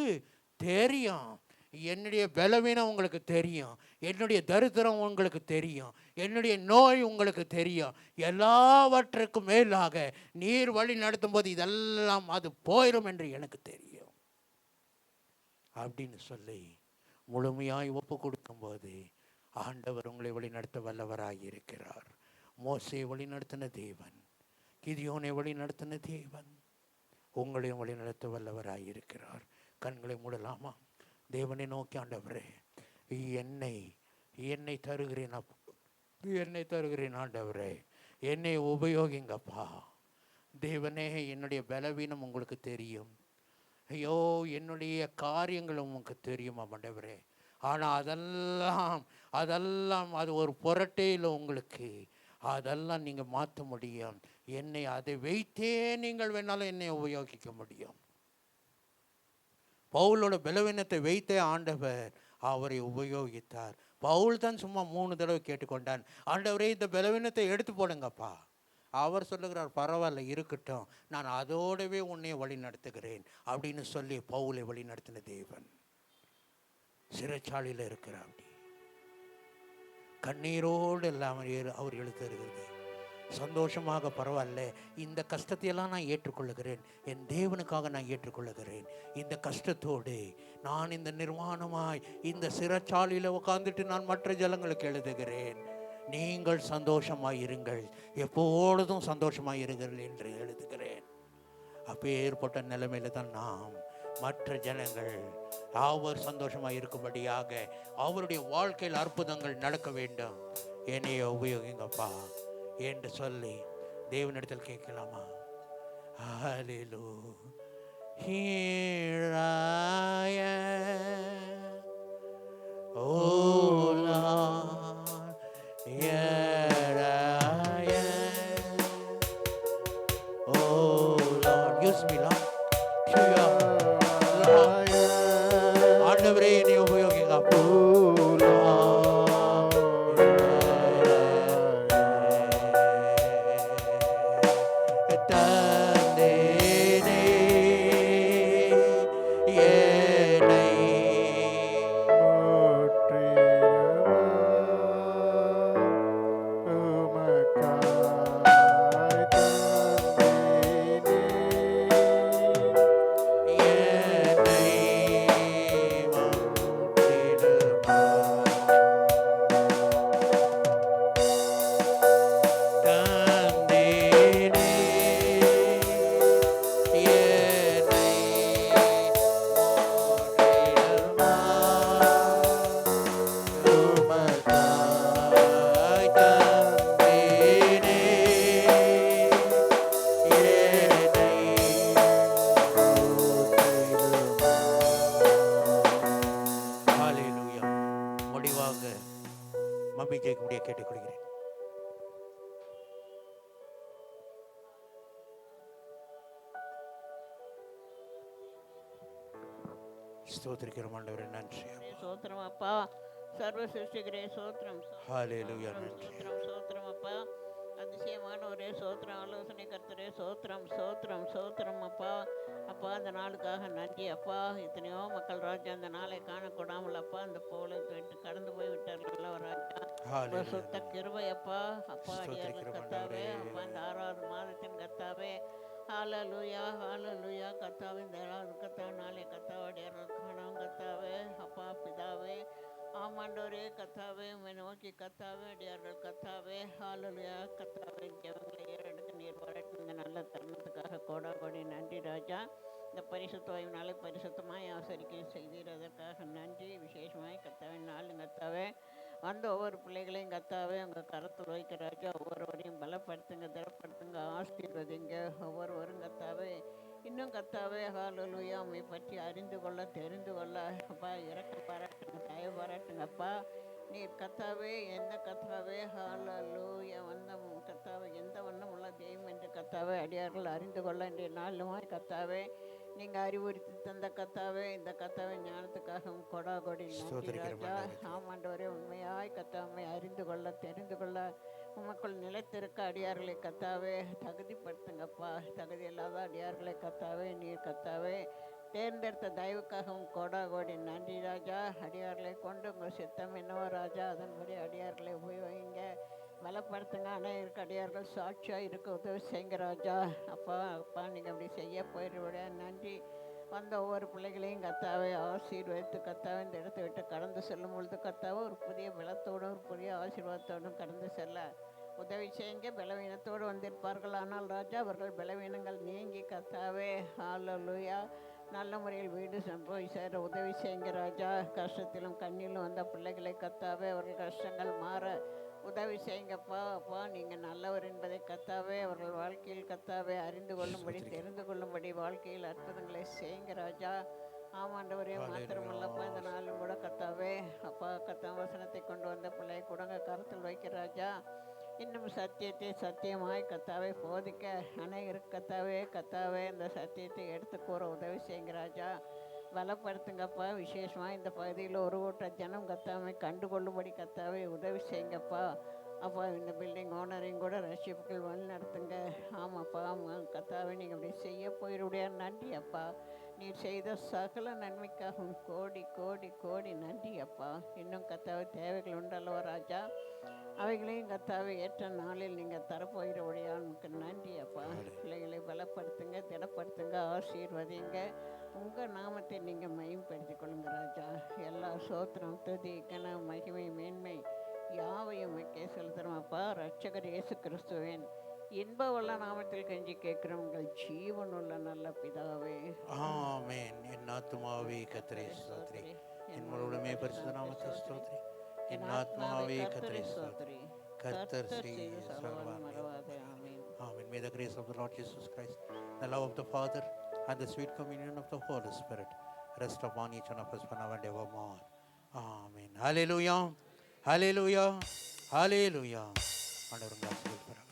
தெரியும், என்னுடைய பலவீனம் உங்களுக்கு தெரியும், என்னுடைய தரித்திரம் உங்களுக்கு தெரியும், என்னுடைய நோய் உங்களுக்கு தெரியும். எல்லாவற்றுக்கும் மேலாக நீர் வழி நடத்தும் போது இதெல்லாம் அது போயிடும் என்று எனக்கு தெரியும் அப்படின்னு சொல்லி முழுமையாய் ஒப்பு கொடுக்கும்போது ஆண்டவர் உங்களை வழி நடத்த வல்லவராக இருக்கிறார். மோசே வழி நடத்தின தேவன், கிதியோனை வழி நடத்தின தேவன் உங்களையும் வழி நடத்த வல்லவராக இருக்கிறார். கண்களை மூடலாமா? தேவனை நோக்கி, ஆண்டவரே என்னை தருகிறேன், என்னை தருகிறேன் ஆண்டவரே, என்னை உபயோகிங்கப்பா. தேவனே, என்னுடைய பலவீனம் உங்களுக்கு தெரியும், ஐயோ என்னுடைய காரியங்கள் உங்களுக்கு தெரியும் ஆண்டவரே. ஆனால் அதெல்லாம் அது ஒரு புரட்டையில் உங்களுக்கு அதெல்லாம் நீங்கள் மாற்ற முடியும். என்னை அதை வைத்தே நீங்கள் வேணாலும் என்னை உபயோகிக்க முடியும். பவுலோட பலவீனத்தை வைத்தே ஆண்டவர் அவரை உபயோகித்தார். பவுல் தான் சும்மா 3 தடவை கேட்டுக்கொண்டான், ஆண்டவரே இந்த பலவீனத்தை எடுத்து போடுங்கப்பா. அவர் சொல்லுகிறார், பரவாயில்ல இருக்கட்டும், நான் அதோடவே உன்னை வழி நடத்துகிறேன் அப்படின்னு சொல்லி பவுலை வழி நடத்தின தேவன் சிறைச்சாலையில் இருக்கிறார். அப்படி கண்ணீரோடு எல்லாம் அவர் எழுத்துகிறது, சந்தோஷமாக, பரவாயில்ல இந்த கஷ்டத்தையெல்லாம் நான் ஏற்றுக்கொள்ளுகிறேன், என் தேவனுக்காக நான் ஏற்றுக்கொள்ளுகிறேன். இந்த கஷ்டத்தோடு நான் இந்த நிர்வாணமாய் இந்த சிறைச்சாலையில் உட்கார்ந்துட்டு நான் மற்ற ஜனங்களுக்கு எழுதுகிறேன், நீங்கள் சந்தோஷமாயிருங்கள், எப்பொழுதும் சந்தோஷமாயிருங்கள் என்று எழுதுகிறேன். அப்பேற்பட்ட நிலைமையில தான் நாம் மற்ற ஜனங்கள் அவர் சந்தோஷமாக இருக்கும்படியாக அவருடைய வாழ்க்கையில் அற்புதங்கள் நடக்க வேண்டும், என்னைய உபயோகிங்கப்பா என்று சொல்லி தேவனிடத்தில் கேட்கலாமா? ஹல்லேலூயா. Here I am, oh Lord, here I am, oh Lord, use me Lord. ஆண்டவரே என்னை உபயோகிங்க அப்பா. கேட்டுக்கொள்கிறேன். ஸ்தோத்திரிக்கிறோம் ஆண்டவரே, நன்றி. சோத்திரம் அப்பா, சர்வ சிருஷ்டிகரே சோத்திரம். ஹல்லேலூயா. சோத்திரம் சோத்திரம் அப்பா, அதிசயமான ஒரே சோத்திரம், ஆலோசனை கர்த்தரே சோத்திரம் சோத்திரம் சோத்திரம் அப்பா. அப்பா அந்த நாளுக்காக நன்றி அப்பா. எத்தனையோ மக்கள் ராஜா அந்த நாளை காணக்கூடாமல் அப்பா அந்த போல விட்டு கடந்து போய் விட்டார்கள் ராஜா. சுத்த கிருபை அப்பா. அப்பா அடியார்கள் கர்த்தாவே, அப்பா இந்த 6வது மாதத்தின் கர்த்தாவே, ஹல்லேலூயா ஹல்லேலூயா கர்த்தாவே, இந்த 7வது கர்த்தாவே நாளை கர்த்தாவே அடியார்கள் காணோம் கர்த்தாவே. அப்பா பிதாவே, ஆமாண்டவரே கர்த்தாவே, உம்மை நோக்கி கர்த்தாவே அடியார்கள் கர்த்தாவே, ஹல்லேலூயா கர்த்தாவே, ஜெபங்களை ஏறெடுத்து நீர் வரட்டும். இந்த நல்ல தருணத்துக்காக கோடா கோடி நன்றி ராஜா. இந்த பரிசுத்த வாய்வினாலே பரிசுத்தமாய் ஆசரிக்கை செய்தீர், அதற்காக நன்றி. விசேஷமாய் கர்த்தாவே நாள் கர்த்தாவே வந்த ஒவ்வொரு பிள்ளைகளையும் கர்த்தாவே உங்கள் கரத்தில் வைக்க ராஜா. ஒவ்வொருவரையும் பலப்படுத்துங்க, திடப்படுத்துங்க, ஆசீர்வதிங்க. ஒவ்வொருவரும் கர்த்தாவே இன்னும் கர்த்தாவே ஹல்லேலூயா உம்மை பற்றி அறிந்து கொள்ள தெரிந்து கொள்ள அப்பா இறக்கம் பாராட்டுங்க, தயவு பாராட்டுங்கப்பா. நீர் கர்த்தாவே எந்த கர்த்தாவே ஹல்லேலூயா வந்த கர்த்தாவே எந்த வண்ணம் உள்ள தெய்வம் என்று கர்த்தாவே அடியார்கள் அறிந்து கொள்ள இன்றைய நாளுமாய் கர்த்தாவே நீங்கள் அறிவுறுத்தி தந்த கர்த்தாவே, இந்த கர்த்தாவே ஞானத்துக்காக கொடா கொடி நன்றி ராஜா. ஆமாண்டவரே உண்மையாய் கர்த்தாவை அறிந்து கொள்ள தெரிந்து கொள்ள உமக்குள் நிலைத்திருக்க அடியார்களை கத்தாவே தகுதிப்படுத்துங்கப்பா. தகுதி இல்லாத அடியார்களை கத்தாவே நீர் கத்தாவே தேர்ந்தெடுத்த தயவுக்காகவும் கோடி நன்றி ராஜா. அடியார்களை கொண்டு உங்கள் சித்தம் என்னவோ ராஜா, அதன்படி அடியார்களை உபயோகிங்க, பலப்படுத்துங்க. அநேகருக்கு அடியார்கள் சாட்சியாக இருக்க உதவி செய்யுங்க ராஜா. அப்பா நீங்கள் அப்படி செய்ய போயிடுவிட நன்றி. வந்த ஒவ்வொரு பிள்ளைகளையும் கத்தாவே ஆசீர்வதித்து கத்தாவே இந்த இடத்தை விட்டு கடந்து செல்லும் பொழுது கத்தாவே ஒரு புதிய பலத்தோடும் ஒரு புதிய ஆசீர்வாதத்தோடும் கடந்து செல்ல உதவி செய்யுங்க. பலவீனத்தோடு வந்திருப்பார்கள், ஆனால் ராஜா அவர்கள் பலவீனங்கள் நீங்கி கத்தாவே ஹல்லேலூயா நல்ல முறையில் வீடு போய் சேர உதவி செய்யுங்க ராஜா. கஷ்டத்திலும் கண்ணிலும் வந்த பிள்ளைகளை கத்தாவே அவர்கள் கஷ்டங்கள் மாற உதவி செய்யுங்கப்பா. அப்பா நீங்கள் நல்லவர் என்பதை கத்தாவே அவர்கள் வாழ்க்கையில் கத்தாவே அறிந்து கொள்ளும்படி தெரிந்து கொள்ளும்படி வாழ்க்கையில் அற்புதங்களை செய்யுங்க ராஜா. ஆமாண்டவரே மாத்திரமல்லப்பா இந்த நாளும் கூட கத்தாவே அப்பா வசனத்தை கொண்டு வந்த பிள்ளையை கூடங்க கருத்தில் வைக்க ராஜா. இன்னும் சத்தியத்தை சத்தியமாய் கத்தாவே போதிக்க அனைவருக்கு கத்தாவே இந்த சத்தியத்தை எடுத்து கூற உதவி செய்யுங்க ராஜா. பலப்படுத்துங்கப்பா. விசேஷமாக இந்த பகுதியில் ஒரு கூட்ட ஜனம் கத்தாமை கண்டுகொள்ளும்படி கத்தாவே உதவி செய்யுங்கப்பா. அப்பா இந்த பில்டிங் ஓனரையும் கூட ரட்சிப்புகள் வழி நடத்துங்க. ஆமாப்பா கத்தாவே நீங்கள் அப்படி செய்ய போயிடுடைய நன்றி அப்பா. நீர் செய்த சகல நன்மைக்காகவும் கோடி கோடி கோடி நன்றி அப்பா. இன்னும் கத்தாவே தேவைகள் உண்டல்லவா ராஜா, அவைகளையும் கத்தாவே ஏற்ற நாளில் நீங்கள் தரப்போகிறபடியா நமக்கு நன்றி அப்பா. பிள்ளைகளை பலப்படுத்துங்க, திடப்படுத்துங்க, ஆசீர்வதிங்க. உங்கள் நாமத்தை நீங்கள் மகிமைப்படுத்திக் கொள்ளுங்க ராஜா. எல்லா சோத்திரம் துதி கன மகிமை மேன்மை யாவையும் மக்கே செலுத்துகிறோம் அப்பா. ரட்சகர் இயேசு கிறிஸ்துவின் இன்ப உள்ள நாமத்தில் கெஞ்சி கேட்கிறோம் உங்கள் ஜீவனுள்ள நல்ல பிதாவே ஆமென். என் ஆத்துமாவே கர்த்தரை ஸ்தோத்திரி, என் முழுமே பரிசுத்த நாமத்தை ஸ்தோத்திரி. என் ஆத்மாவே கர்த்தரை ஸ்தோத்திரி, கர்த்தர் செய்த சகல மறவாதே. ஆமென். Amen. May the grace of the Lord Jesus Christ, the love of the Father, and the sweet communion of the Holy Spirit rest upon each one of us now and evermore. Amen. Hallelujah. Hallelujah. Hallelujah. ஆண்டவர் உங்களை ஆசீர்வதிப்பாராக.